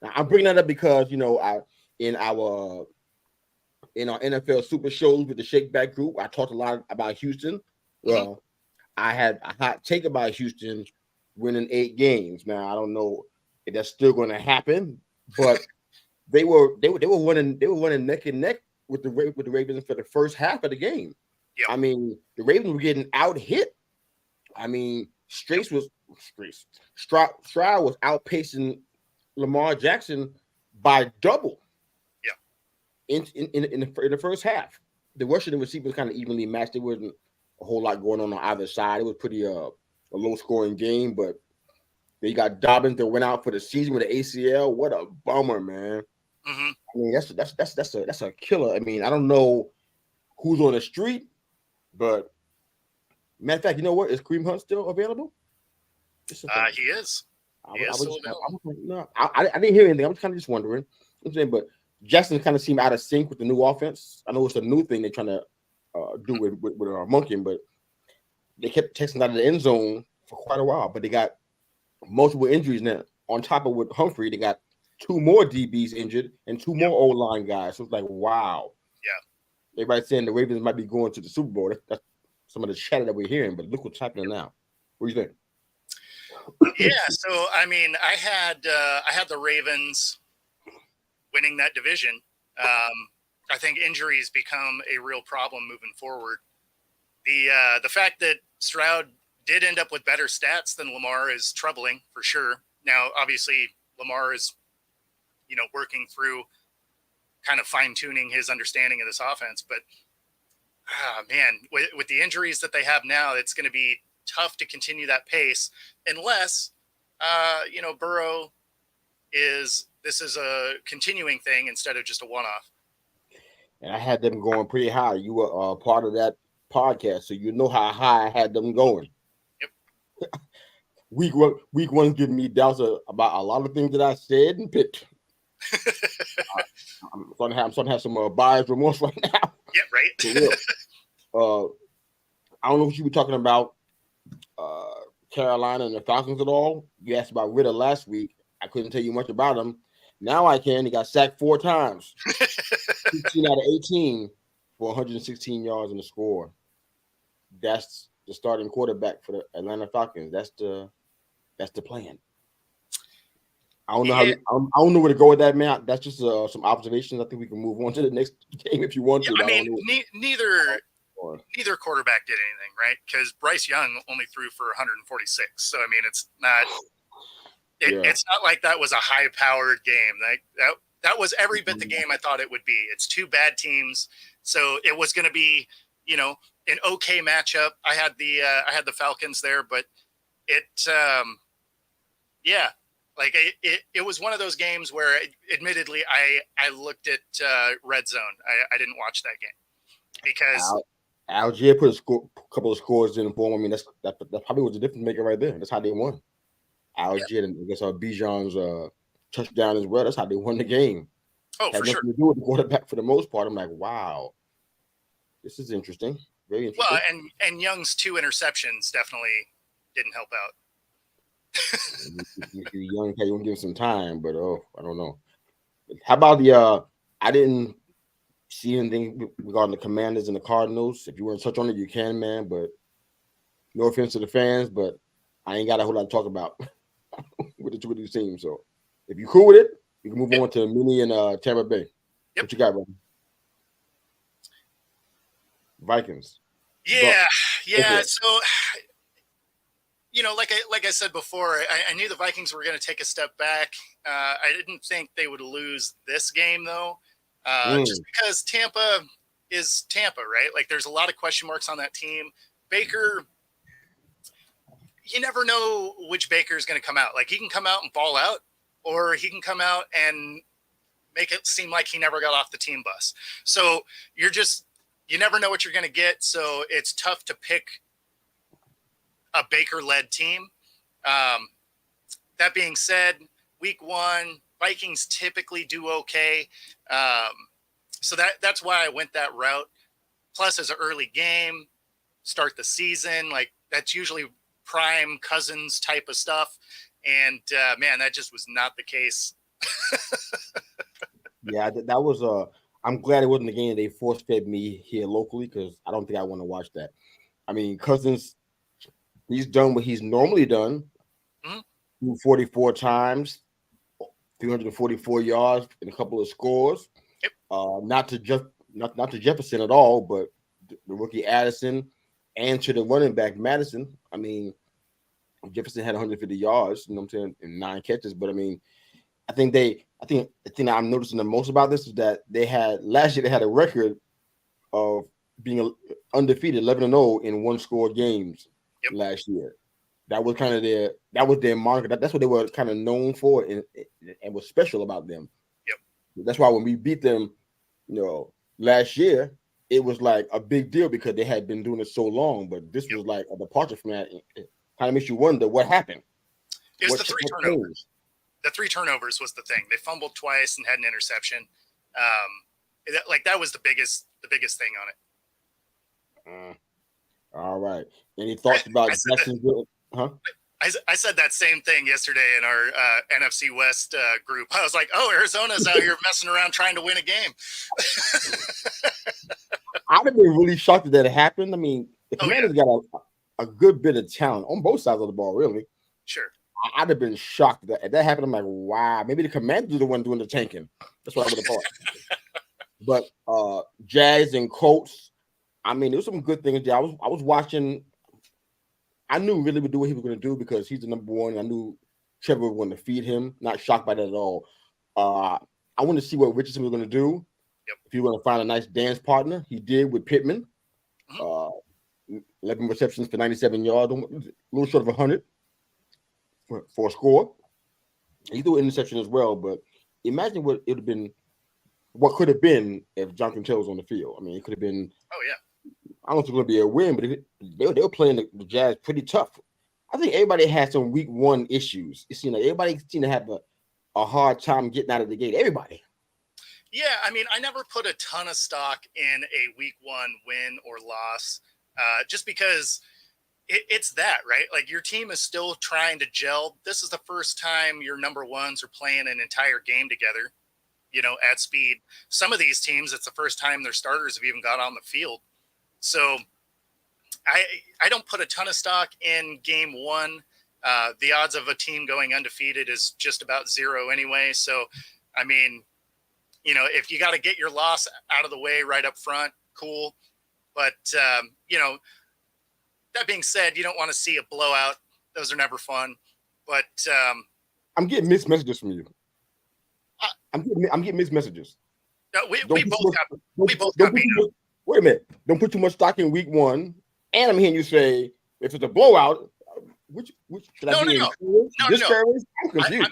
Now, I'm bringing that up because in our NFL Super Shows with the Shake Back group, I talked a lot about Houston. Well, I had a hot take about Houston winning 8 games. Now I don't know if that's still going to happen, but they were winning neck and neck with the Ravens for the first half of the game. Yep. I mean, the Ravens were getting out hit. I mean, Stroud was outpacing Lamar Jackson by double. Yeah. In the first half, the rushing and receivers kind of evenly matched. There wasn't a whole lot going on either side. It was pretty a low scoring game, but they got Dobbins that went out for the season with an ACL. What a bummer, man. Mm-hmm. I mean, that's a killer. I mean, I don't know who's on the street, but matter of fact, you know what? Is Kareem Hunt still available? He is. I didn't hear anything. I'm kind of just wondering. I'm saying, but Jackson kind of seemed out of sync with the new offense. I know it's a new thing they're trying to do with Monken, but they kept texting out of the end zone for quite a while. But they got multiple injuries now. On top of with Humphrey, they got 2 more DBs injured and 2 more O-line guys. So it's like, wow. Yeah. Everybody's saying the Ravens might be going to the Super Bowl. That's some of the chatter that we're hearing, but look what's happening now. What do you think? Yeah, so I mean, I had the Ravens winning that division. I think injuries become a real problem moving forward. The fact that Stroud did end up with better stats than Lamar is troubling for sure. Now, obviously, Lamar is, working through kind of fine-tuning his understanding of this offense. But, man, with the injuries that they have now, it's going to be tough to continue that pace unless, Burrow this is a continuing thing instead of just a one-off. And I had them going pretty high. You were part of that podcast, so you know how high I had them going. Yep. Week one giving me doubts about a lot of things that I said and picked. I'm starting to have some buyer's remorse right now. Yeah, right. I don't know if you were talking about Carolina and the Falcons at all. You asked about Ritter last week. I couldn't tell you much about him. Now I can. He got sacked 4 times. 16 out of 18 for 116 yards in the score. That's the starting quarterback for the Atlanta Falcons. That's the plan. I don't know I don't know where to go with that, man. That's just some observations. I think we can move on to the next game if you want to. I mean, neither quarterback did anything, right? Because Bryce Young only threw for 146. So I mean, it's not. It's not like that was a high-powered game. That was every bit the game I thought it would be. It's 2 bad teams, so it was going to be, an okay matchup. I had the Falcons there, but it was one of those games where, admittedly, I looked at Red Zone. I didn't watch that game because Algier put a couple of scores in for him. I mean, that probably was the difference maker right there. That's how they won. Algier and I guess Bijan's touchdown as well. That's how they won the game. Oh, for sure. To do with the quarterback for the most part. I'm like, wow, this is interesting. Very interesting. Well, and Young's 2 interceptions definitely didn't help out. You're young, you want to give him some time, but I don't know. How about I didn't see anything regarding the Commanders and the Cardinals. If you want to touch on it, you can, man. But no offense to the fans, but I ain't got a whole lot to talk about with the 2 of these teams. So if you're cool with it, we can move on to Mini and Tampa Bay. Yep. What you got, brother? Vikings. Yeah. Okay. So, like I said before, I knew the Vikings were going to take a step back. I didn't think they would lose this game, though, just because Tampa is Tampa, right? Like, there's a lot of question marks on that team. Baker, you never know which Baker is going to come out. Like, he can come out and ball out, or he can come out and make it seem like he never got off the team bus. So you never know what you're going to get. So it's tough to pick a Baker-led team. That being said, week 1, Vikings typically do okay. So that's why I went that route. Plus, as an early game, start the season, like that's usually prime Cousins type of stuff. And man, that just was not the case. Yeah, that was I'm glad it wasn't the game they force-fed me here locally because I don't think I want to watch that. I mean, Cousins, he's done what he's normally done. 44 times, 344 yards, and a couple of scores. Yep. Not to Jefferson at all, but the rookie Addison and to the running back Madison. I mean, Jefferson had 150 yards, you know what I'm saying, and 9 catches. But I mean, I think the thing that I'm noticing the most about this is that last year they had a record of being undefeated, 11-0 in 1-score games last year. That was kind of their marker. That's what they were kind of known for, and was special about them. Yep. That's why when we beat them, last year, it was like a big deal because they had been doing it so long. But this was like a departure from that. It kind of makes you wonder what happened. It was the 3 turnovers. The 3 turnovers was the thing. They fumbled twice and had an interception. That was the biggest thing on it. All right. Any thoughts about Jacksonville? Huh? I said that same thing yesterday in our NFC West group. I was like, "Oh, Arizona's out here messing around trying to win a game." I'd have been really shocked that it happened. I mean, the Commanders got a good bit of talent on both sides of the ball, really. Sure. I'd have been shocked that if that happened. I'm like, wow, maybe the Commanders are the one doing the tanking. That's what I would have thought. But Jags and Colts, I mean, there was some good things there. I was watching. I knew really would do what he was going to do because he's the number one. I knew Trevor was going to feed him. Not shocked by that at all. I wanted to see what Richardson was going to do. Yep. If he was going to find a nice dance partner, he did with Pittman. 11 receptions for 97 yards, a little short of 100 for a score. He threw an interception as well, but imagine what it would have been, what could have been if Jonathan Taylor was on the field. I mean, it could have been. Oh yeah. I don't know if it's going to be a win, but they were playing the Jazz pretty tough. I think everybody had some week one issues. It's, everybody seemed to have a hard time getting out of the gate. Everybody. Yeah, I mean, I never put a ton of stock in a week one win or loss, just because it's that, right? Like your team is still trying to gel. This is the first time your number ones are playing an entire game together, at speed. Some of these teams, it's the first time their starters have even got on the field. So I don't put a ton of stock in game one. The odds of a team going undefeated is just about zero anyway. So, I mean, if you got to get your loss out of the way right up front, cool. But, that being said, you don't want to see a blowout. Those are never fun. But I'm getting mixed messages from you. I'm getting mixed messages. No, we both got beat up. Wait a minute. Don't put too much stock in week one. And I'm hearing you say, if it's a blowout, which should I be discouraged? I'm confused.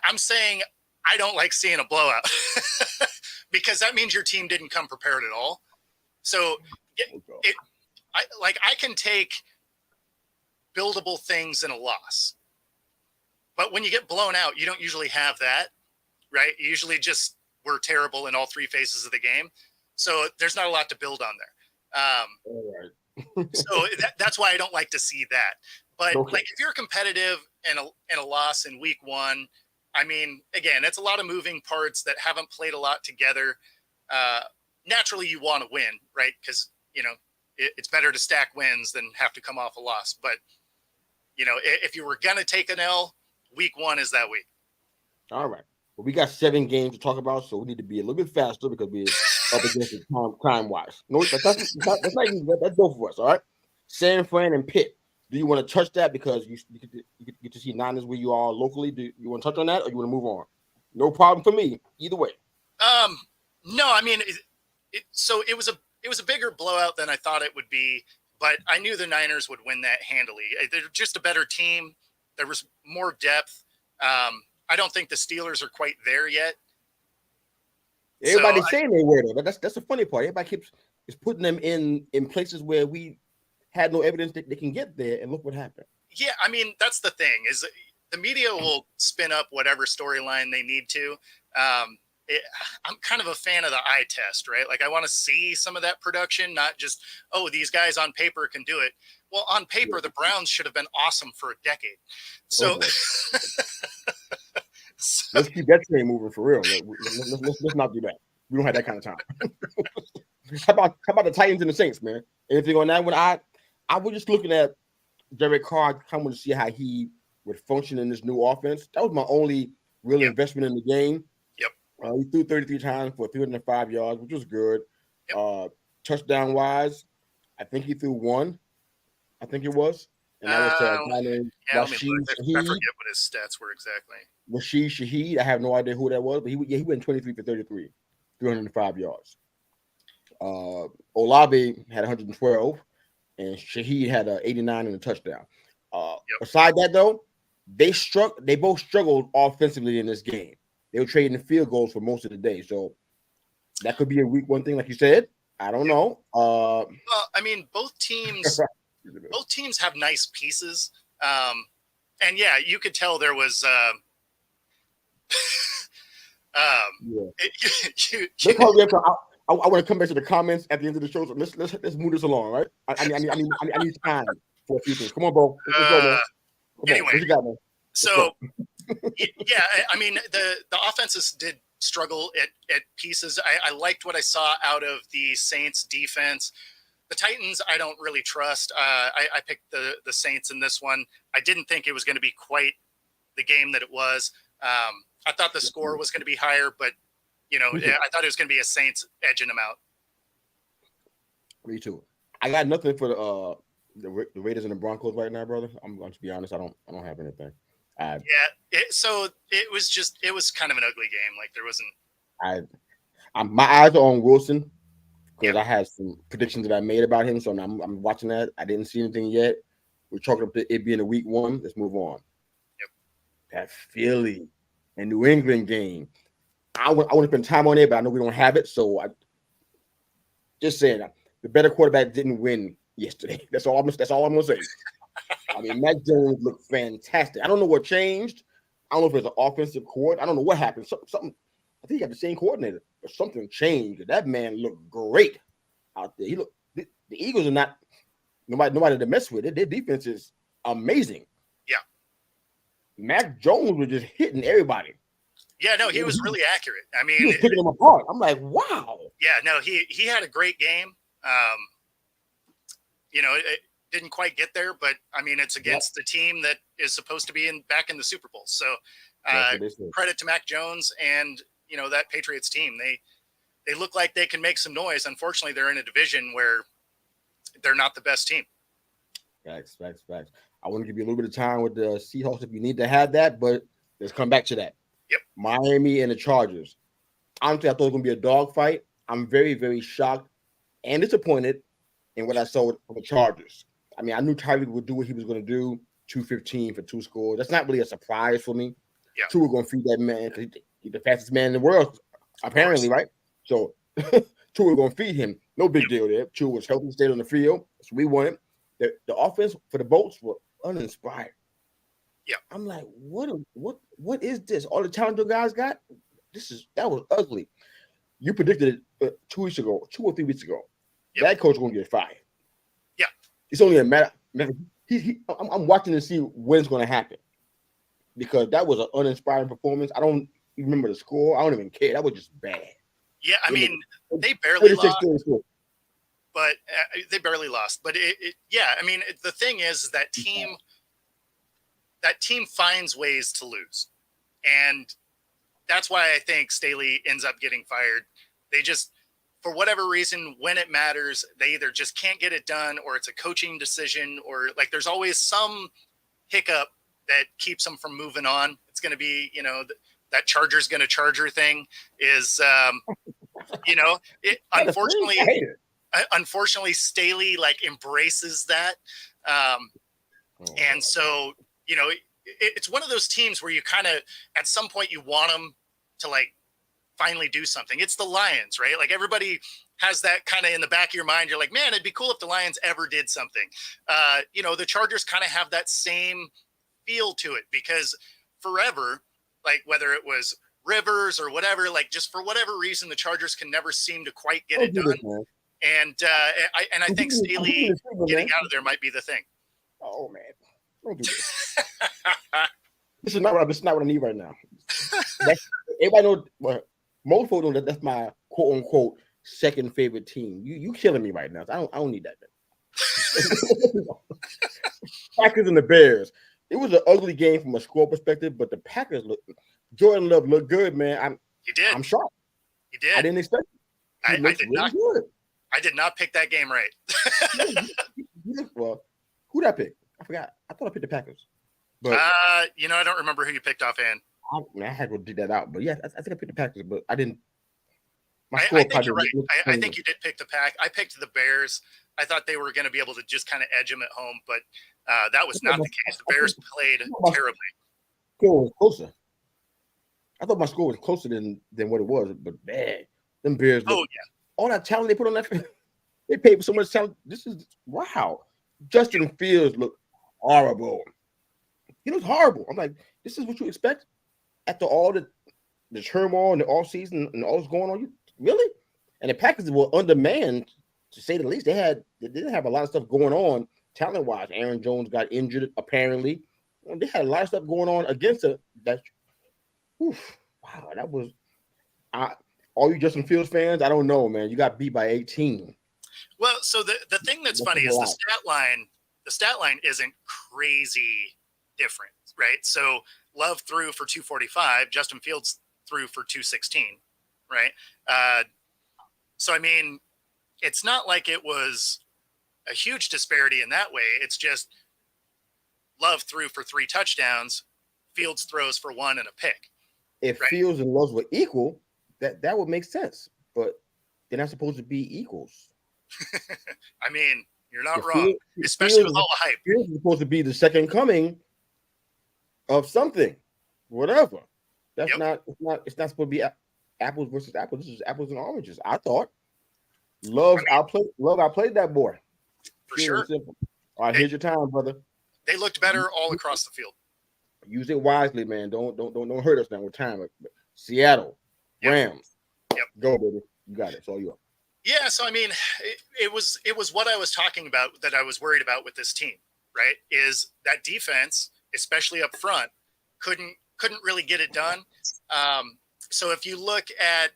I'm saying I don't like seeing a blowout because that means your team didn't come prepared at all. So I can take buildable things in a loss, but when you get blown out, you don't usually have that, right? You usually just we're terrible in all three phases of the game. So there's not a lot to build on there. All right. So that's why I don't like to see that. But like if you're competitive and a loss in week one, I mean, again, it's a lot of moving parts that haven't played a lot together. Naturally, you want to win, right? Because it's better to stack wins than have to come off a loss. But if you were gonna take an L, week one is that week. All right. Well, we got 7 games to talk about, so we need to be a little bit faster because we're up against it time-wise. No, that's not even that's both of us. All right. San Fran and Pitt. Do you want to touch that because you get to see Niners where you are locally? Do you want to touch on that, or you want to move on? No problem for me. Either way. No, I mean, it was a bigger blowout than I thought it would be, but I knew the Niners would win that handily. They're just a better team. There was more depth. I don't think the Steelers are quite there yet. Everybody's saying they were though. That's the funny part. Everybody is putting them in places where we had no evidence that they can get there, and look what happened. Yeah, I mean, that's the thing is the media will spin up whatever storyline they need to. I'm kind of a fan of the eye test, right? Like I want to see some of that production, not just, these guys on paper can do it. Well, on paper, the Browns should have been awesome for a decade. So, let's keep that train moving for real. Let's not do that. We don't have that kind of time. How about the Titans and the Saints, man? Anything on that one? I was just looking at Derek Carr, kind of to see how he would function in this new offense. That was my only real investment in the game. Yep. He threw 33 times for 305 yards, which was good. Yep. Touchdown wise, I think he threw 1. I think it was. And that was a guy named Rashid Shaheed. I forget what his stats were exactly. Rashid Shaheed. I have no idea who that was, but he went 23 for 33, 305 yards. Olave had 112, and Shaheed had 89 and a touchdown. Beside that, though, they both struggled offensively in this game. They were trading field goals for most of the day, so that could be a week one thing, like you said. I don't know. Well, I mean, both teams have nice pieces, and yeah, you could tell there was. I want to come back to the comments at the end of the show. So let's move this along, right? I need time for a few things. Come on, bro. Let's go, man. Anyway, what you got, man? So yeah, I mean the offenses did struggle at pieces. I liked what I saw out of the Saints defense. The Titans, I don't really trust. I picked the Saints in this one. I didn't think it was going to be quite the game that it was. I thought the score was going to be higher, but I thought it was going to be a Saints edging them out. Me too. I got nothing for the Raiders and the Broncos right now, brother. I'm going to be honest. I don't have anything. So it was kind of an ugly game. Like there wasn't. My eyes are on Wilson because I had some predictions that I made about him. So I'm watching that. I didn't see anything yet. We're talking about it being a week 1. Let's move on. Yep. That Philly and New England game. I want to spend time on it, but I know we don't have it. So I just saying the better quarterback didn't win yesterday. That's all I'm gonna say. I mean, Mac Jones looked fantastic. I don't know what changed. I don't know if it's an offensive court. I don't know what happened. Something. I think he got the same coordinator, but something changed. That man looked great out there. The Eagles are not nobody to mess with. Their defense is amazing. Yeah. Mac Jones was just hitting everybody. Yeah, no, he was really accurate. I mean, he was picking them apart. I'm like, wow. Yeah, no, he had a great game. It didn't quite get there, but I mean, it's against the team that is supposed to be back in the Super Bowl. So credit to Mac Jones and that Patriots team. They look like they can make some noise. Unfortunately, they're in a division where they're not the best team. Facts. I want to give you a little bit of time with the Seahawks if you need to have that, but let's come back to that. Yep. Miami and the Chargers. Honestly, I thought it was going to be a dogfight. I'm very, very shocked and disappointed in what I saw from the Chargers. I mean, I knew Tyreek would do what he was going to do, 215 for 2 scores. That's not really a surprise for me. Yeah. Tua going to feed that man because he's the fastest man in the world, apparently, right? So Tua going to feed him. No big deal there. Tua was healthy, stayed on the field. So we wanted. The offense for the Bolts were uninspired. Yeah. I'm like, what is this? All the talent the guys got? That was ugly. You predicted it 2 weeks ago, 2 or 3 weeks ago. Yep. That coach going to get fired. Yeah. It's only a matter. I'm watching to see when it's going to happen because that was an uninspiring performance. I don't remember the score. I don't even care. That was just bad. Yeah, I mean, they barely lost. But they barely lost. But I mean, the thing is that team finds ways to lose. And that's why I think Staley ends up getting fired. They just, for whatever reason, when it matters, they either just can't get it done or it's a coaching decision or like there's always some hiccup that keeps them from moving on. It's going to be, that Chargers going to Charger thing is, unfortunately, Staley like embraces that. And so, it's one of those teams where you kind of, at some point you want them to like finally do something. It's the Lions, right? Like everybody has that kind of in the back of your mind. You're like, man, it'd be cool if the Lions ever did something. The Chargers kind of have that same feel to it because forever, like whether it was Rivers or whatever, like just for whatever reason, the Chargers can never seem to quite get it done. And I think Staley getting out of there might be the thing. Oh man, don't do this. This is not what I need right now. Everybody knows. Most people know that's my quote unquote second favorite team. You killing me right now. I don't need that. Packers and the Bears. It was an ugly game from a score perspective, but the Packers Jordan Love looked good, man. He did. I'm shocked. He did. I didn't expect it. I did not. Good. I did not pick that game right. Well, who did I pick? I forgot. I thought I picked the Packers. But I don't remember who you picked offhand. I had to dig that out. But yeah, I think I picked the Packers, but I didn't. I think you're right. I think you did pick the Pack. I picked the Bears. I thought they were going to be able to just kind of edge them at home, but that was not the case. The Bears played terribly. Score was closer. I thought my score was closer than what it was, but man, them Bears. All that talent they put on that field, they paid for so much talent. This is wow. Justin Fields looked horrible. He looked horrible. I'm like, this is what you expect after all the turmoil and the off season and all that's going on. You really? And the Packers were undermanned, to say the least. They didn't have a lot of stuff going on talent wise. Aaron Jones got injured apparently. They had a lot of stuff going on against that. Oof, wow, that was. All you Justin Fields fans, I don't know, man. You got beat by 18. Well, so the thing that's funny is the stat line isn't crazy different, right? So Love threw for 245, Justin Fields threw for 216, right? So I mean, it's not like it was a huge disparity in that way. It's just Love threw for 3 touchdowns, Fields throws for 1 and a pick. If Fields and Love were equal, that would make sense. But they're not supposed to be equals. I mean, you're not The wrong, especially field with all the hype. is supposed to be the second coming of something, whatever. That's Yep. It's not supposed to be apples versus apples. This is apples and oranges. I thought. I mean, I played that boy. for Pure and sure. simple. All right, here's your time, brother. They looked better all across the field. Use it wisely, man. Don't hurt us now with time. Seattle Yep. Rams. Yep. Go, baby. You got it. It's all you up. Yeah, so I mean, it was what I was talking about that I was worried about with this team, right? Is that defense, especially up front, couldn't really get it done. So if you look at,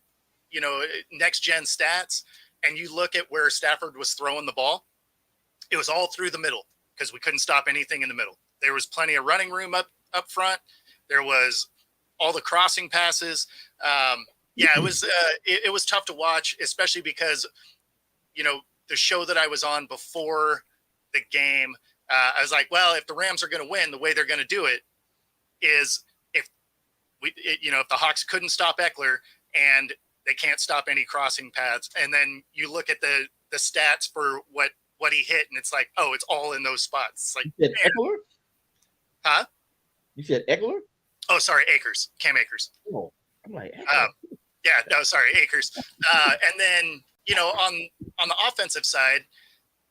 next gen stats and you look at where Stafford was throwing the ball, it was all through the middle because we couldn't stop anything in the middle. There was plenty of running room up front. There was all the crossing passes. Yeah, it was tough to watch, especially because, the show that I was on before the game, I was like, well, if the Rams are going to win, the way they're going to do it is if the Hawks couldn't stop Eckler and they can't stop any crossing paths. And then you look at the stats for what he hit, and it's like, oh, it's all in those spots. It's like, you said Eckler? Huh? You said Eckler? Oh, sorry, Akers, Cam Akers. Oh, I'm like, yeah, no, sorry, Akers. And then, on the offensive side,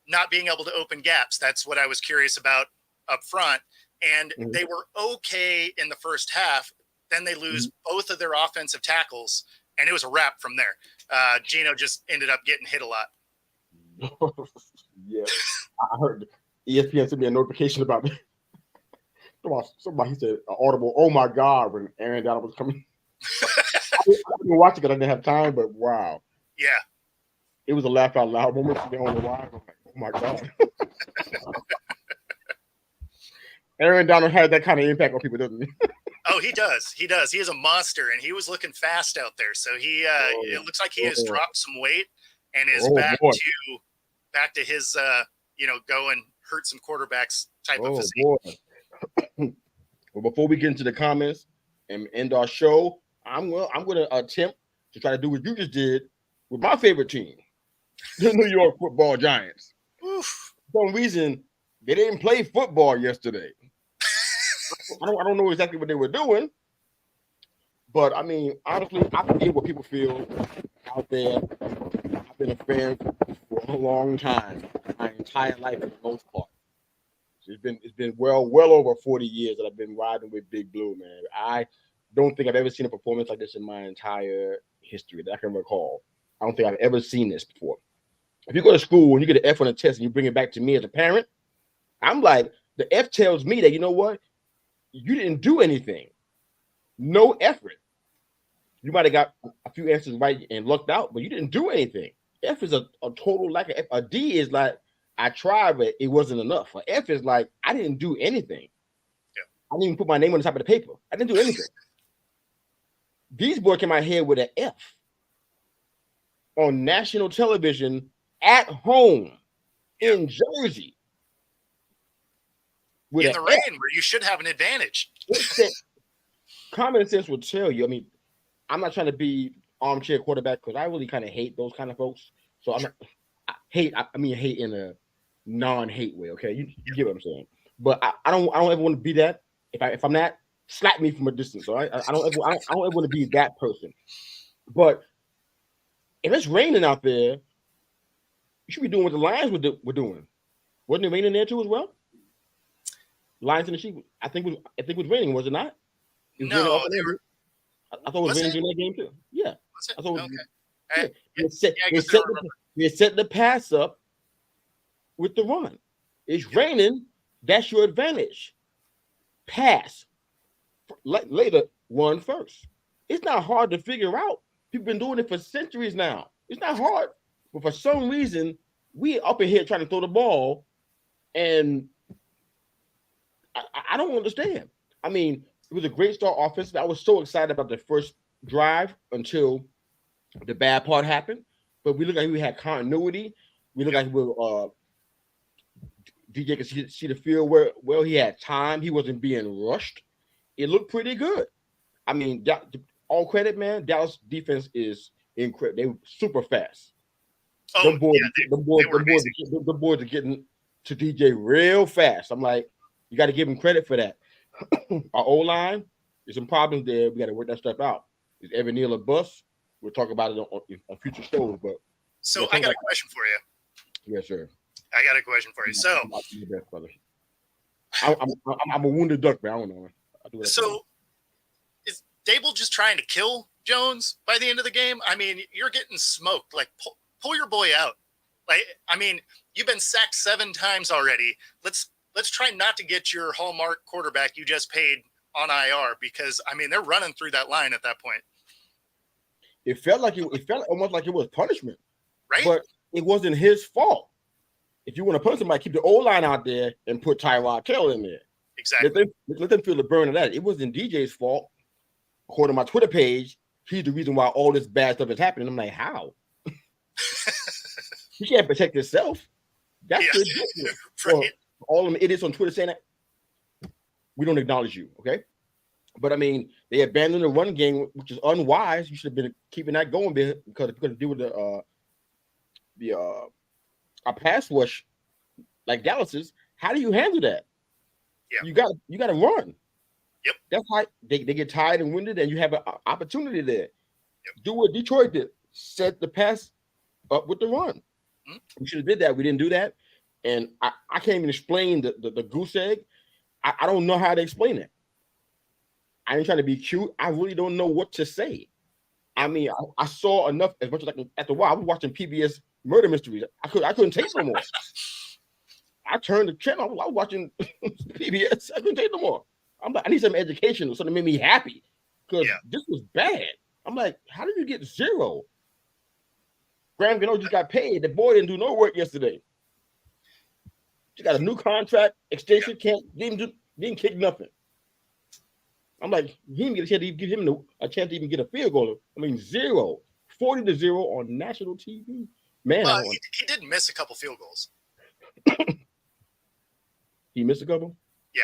not being able to open gaps. That's what I was curious about up front. And they were okay in the first half. Then they lose both of their offensive tackles, and it was a wrap from there. Gino just ended up getting hit a lot. Yeah, I heard ESPN sent me a notification about me. Somebody said audible. Oh my God! When Aaron Donald was coming, I didn't watch it because I didn't have time. But wow, yeah, it was a laugh out loud moment. On the line, I'm like, oh my God. Aaron Donald had that kind of impact on people, doesn't he? Oh, he does. He does. He is a monster, and he was looking fast out there. So it looks like he has dropped some weight and is back to his go and hurt some quarterbacks type of physique. Boy. Well, before we get into the comments and end our show, I'm going to attempt to try to do what you just did with my favorite team, the New York Football Giants. Oof. For some reason, they didn't play football yesterday. I don't know exactly what they were doing, but I mean, honestly, I forget what people feel out there. I've been a fan for a long time, my entire life for the most part. So it's been well over 40 years that I've been riding with Big Blue, man. I don't think I've ever seen a performance like this in my entire history that I can recall. I don't think I've ever seen this before. If you go to school and you get an F on a test and you bring it back to me as a parent, I'm like, the F tells me that, you know what? You didn't do anything. No effort. You might have got a few answers right and lucked out, but you didn't do anything. F is a total lack of F. A D is like, I tried, but it wasn't enough. A F is like, I didn't do anything. Yeah. I didn't even put my name on the top of the paper. I didn't do anything. These boys came out here with an F on national television at home in Jersey. In the rain, where you should have an advantage. Common sense will tell you. I mean, I'm not trying to be armchair quarterback because I really kind of hate those kind of folks. So I hate in a non-hate way. Okay, you get what I'm saying. But I don't ever want to be that. If I'm not, slap me from a distance. All right, I don't ever want to be that person. But if it's raining out there, you should be doing what the Lions were doing. Wasn't it raining there too as well? Lions and the Chiefs. I think it was raining, was it not? No, I thought it was raining in that game too. Yeah, was it? I thought Okay. They set the pass up with the run. It's raining. That's your advantage. Pass later. Run first. It's not hard to figure out. People been doing it for centuries now. It's not hard, but for some reason we up in here trying to throw the ball, and I don't understand. I mean, it was a great start offensively. I was so excited about the first drive until the bad part happened. But we look like we had continuity. We look like DJ could see the field where he had time. He wasn't being rushed. It looked pretty good. I mean, all credit, man. Dallas defense is incredible. They were super fast. Oh, Them boys, yeah, the boys are getting to DJ real fast. I'm like, you got to give them credit for that. Our O line, there's some problems there. We got to work that stuff out. Is Evan Neal a bust? We'll talk about it on future shows. But so I got a question for you. Yes, sir. I got a question for you. So I'm a wounded duck, man. I don't know. So is Dable just trying to kill Jones by the end of the game? I mean, you're getting smoked. Like, pull your boy out. Like, I mean, you've been sacked 7 times already. Let's try not to get your hallmark quarterback you just paid on IR, because I mean they're running through that line at that point. It felt almost like it was punishment, right? But it wasn't his fault. If you want to punish somebody, keep the O line out there and put Tyrod Taylor in there. Exactly. Let them feel the burn of that. It wasn't DJ's fault. According to my Twitter page, he's the reason why all this bad stuff is happening. I'm like, how? You can't protect yourself. That's ridiculous. Right. All of them idiots on Twitter saying that, we don't acknowledge you, okay? But I mean, they abandoned the run game, which is unwise. You should have been keeping that going because if you're going to deal with a pass rush like Dallas's, how do you handle that? Yeah. You got to run. Yep. That's how they get tired and winded, and you have an opportunity there. Yep. Do what Detroit did: set the pass up with the run. Mm-hmm. We should have did that. We didn't do that, and I can't even explain the goose egg. I don't know how to explain it. I ain't trying to be cute. I really don't know what to say. I mean, I saw enough as much as I can. After a while, I was watching PBS Murder Mysteries. I couldn't take no more. I turned the channel. I was watching PBS. I couldn't take no more. I'm like, I need some education or something to make me happy because this was bad. I'm like, how did you get 0? Graham Gano just got paid. The boy didn't do no work yesterday. She got a new contract extension. Didn't kick nothing. I'm like, he didn't get a chance to give him a chance to even get a field goal. I mean, 0, 40-0 on national TV. Man, he did miss a couple field goals. He missed a couple? Yeah.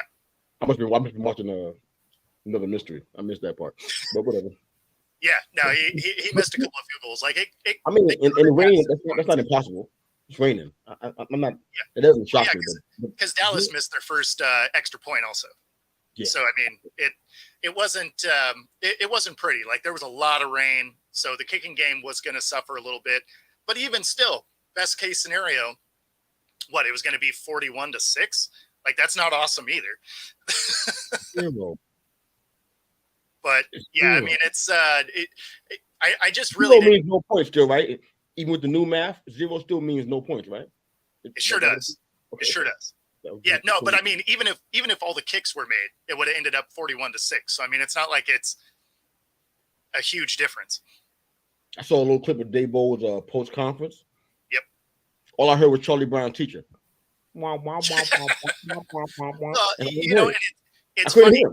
I must be watching another mystery. I missed that part, but whatever. Yeah, no, he missed a couple of field goals. Like, I mean, in the rain, that's not impossible. It's raining. I'm not. Yeah. It doesn't shock me because Dallas missed their first extra point also. Yeah. So I mean, it wasn't pretty. Like, there was a lot of rain, so the kicking game was going to suffer a little bit. But even still, best case scenario, it was going to be 41-6. Like, that's not awesome either. But yeah, I mean, it's I just really means no points still, right? Even with the new math, 0 still means no points, right? It sure does. Okay. It sure does. Yeah, no, but I mean, even if all the kicks were made, it would have ended up 41-6. So I mean, it's not like it's a huge difference. I saw a little clip of Dabo's post conference. Yep. All I heard was Charlie Brown teacher. Well, you know, it's funny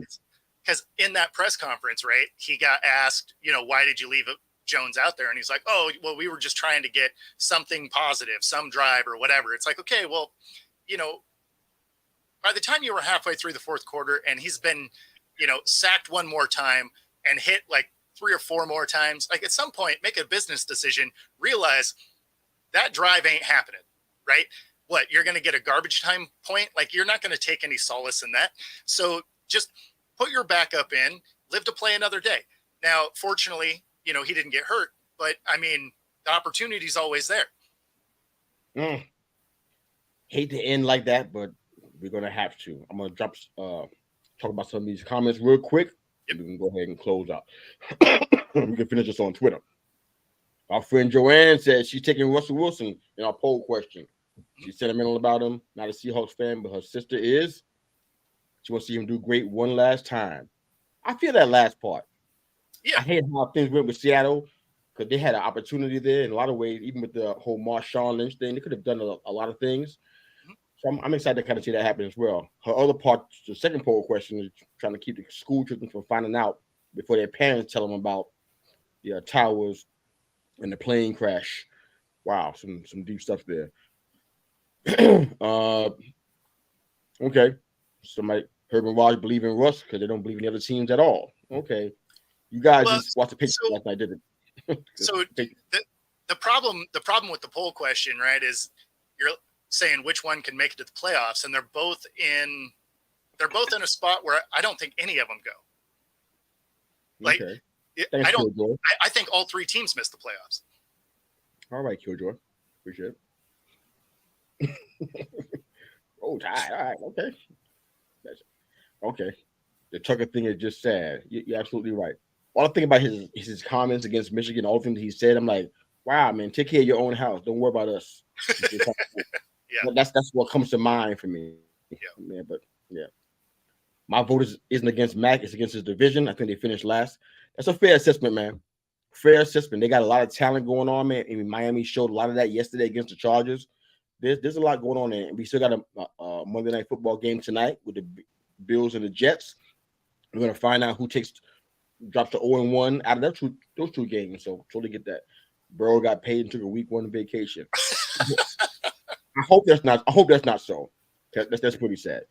because in that press conference, right, he got asked, why did you leave Jones out there? And he's like, oh, well, we were just trying to get something positive, some drive or whatever. It's like, okay, well, by the time you were halfway through the fourth quarter and he's been, sacked one more time and hit like 3 or 4 more times, like, at some point, make a business decision, realize that drive ain't happening, right? What, you're going to get a garbage time point? Like, you're not going to take any solace in that. So just put your backup in, live to play another day. Now, fortunately, he didn't get hurt, but I mean, the opportunity's always there. Hate to end like that, but we're going to have to. I'm going to talk about some of these comments real quick. Yep. We can go ahead and close out. We can finish this on Twitter. Our friend Joanne says she's taking Russell Wilson in our poll question. She's sentimental about him, not a Seahawks fan, but her sister is. She wants to see him do great one last time. I feel that last part. Yeah. I hate how things went with Seattle because they had an opportunity there in a lot of ways, even with the whole Marshawn Lynch thing. They could have done a lot of things. So I'm excited to kind of see that happen as well. Her other part, the second poll question, is trying to keep the school children from finding out before their parents tell them about the towers and the plane crash. Wow, some deep stuff there. Okay. Somebody, Herb Raj believe in Russ because they don't believe in the other teams at all. Okay. You guys just watched the picture last night, didn't it? So the problem with the poll question, right, is you're saying which one can make it to the playoffs, and they're both in a spot where I don't think any of them go. Like, okay. I think all three teams miss the playoffs. All right, Killjoy. Appreciate it. Oh, tie. All right. Okay. Okay. The Tucker thing is just sad. You're absolutely right. All I think about his comments against Michigan, all the things he said, I'm like, wow, man, take care of your own house. Don't worry about us. Yeah. That's what comes to mind for me. Yeah. Man, but yeah. My vote isn't against Mac, it's against his division. I think they finished last. That's a fair assessment, man. Fair assessment. They got a lot of talent going on, man. I mean, Miami showed a lot of that yesterday against the Chargers. There's a lot going on there. And we still got a Monday Night Football game tonight with the Bills and the Jets. We're gonna find out who drops the 0-1 out of those two games. So totally get that. Burrow got paid and took a week 1 vacation. I hope that's not so. That's pretty sad.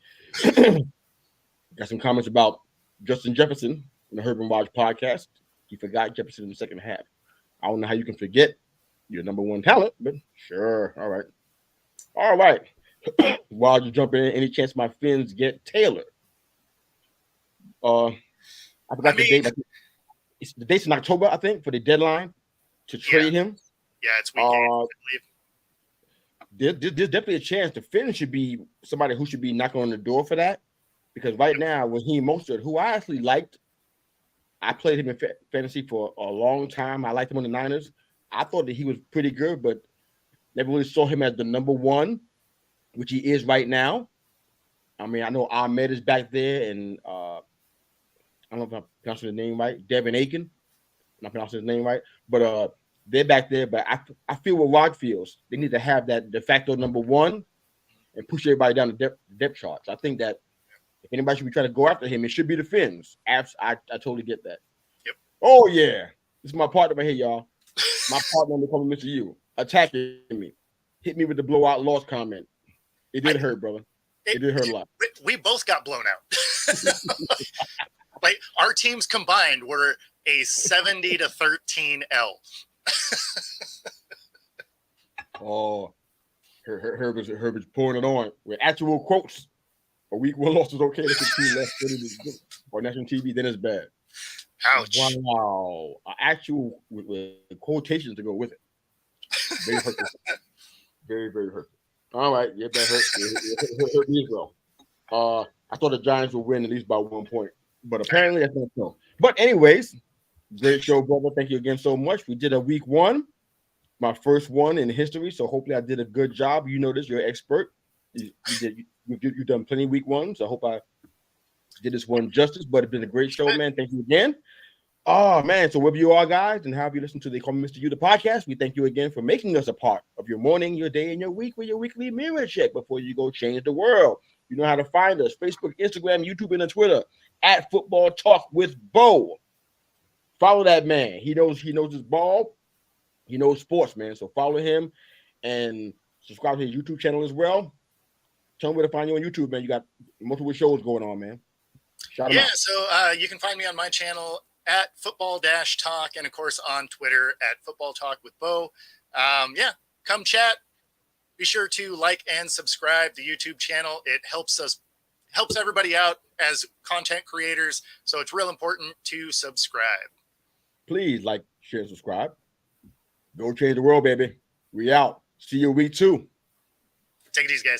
Got some comments about Justin Jefferson in the Herb and Raj podcast. He forgot Jefferson in the second half. I don't know how you can forget your number one talent, but sure. All right. While you jump in, any chance my Finns get Taylor? I forgot the date. It's the date's in October, I think, for the deadline to trade him. Yeah, it's weekend, I believe. There's definitely a chance the Finns should be somebody who should be knocking on the door for that. Because right now, Raheem Mostert, who I actually liked, I played him in fantasy for a long time. I liked him on the Niners. I thought that he was pretty good, but never really saw him as the number one, which he is right now. I mean, I know Ahmed is back there, and I don't know if I'm pronouncing his name right. Devin Aiken. I'm not pronouncing his name right. But they're back there. But I feel what Rod feels. They need to have that de facto number one and push everybody down the depth charts. I think that if anybody should be trying to go after him, it should be the Finns. I totally get that. Yep. Oh, yeah. This is my partner right here, y'all. My partner on the Call Me Mr. U attacking me. Hit me with the blowout loss comment. It did hurt, brother. It did hurt a lot. We both got blown out. Like, our teams combined were a 70-13 L. Oh, Herbert's pouring it on with actual quotes. A week 1 loss is okay. If the team less or national TV, then it's bad. Ouch. Wow. Actual with quotations to go with it. Very hurtful. Very, very hurtful. All right. Yeah, that hurt. It hurt me as well. I thought the Giants would win at least by 1 point, but apparently that's not so. But anyways, great show, brother. Thank you again so much. We did a week 1, my first one in history. So hopefully I did a good job. You know this, you're an expert. You've done plenty of week 1s. So I hope I did this one justice, but it's been a great show, man. Thank you again. Oh, man. So wherever you are, guys, and have you listened to the Call Me Mr. U, the podcast, we thank you again for making us a part of your morning, your day, and your week with your weekly mirror check before you go change the world. You know how to find us: Facebook, Instagram, YouTube, and Twitter at Football Talk with Bo. Follow that man. He knows his ball. He knows sports, man. So follow him and subscribe to his YouTube channel as well. Tell me where to find you on YouTube, man. You got multiple shows going on, man. Shout them out. So you can find me on my channel at Football-Talk, and of course on Twitter at Football Talk with Bo. Come chat. Be sure to like and subscribe the YouTube channel. It helps everybody out as content creators, so it's real important to subscribe. Please like, share, subscribe. Go change the world, baby. We out. See you week 2. Take it easy, guys.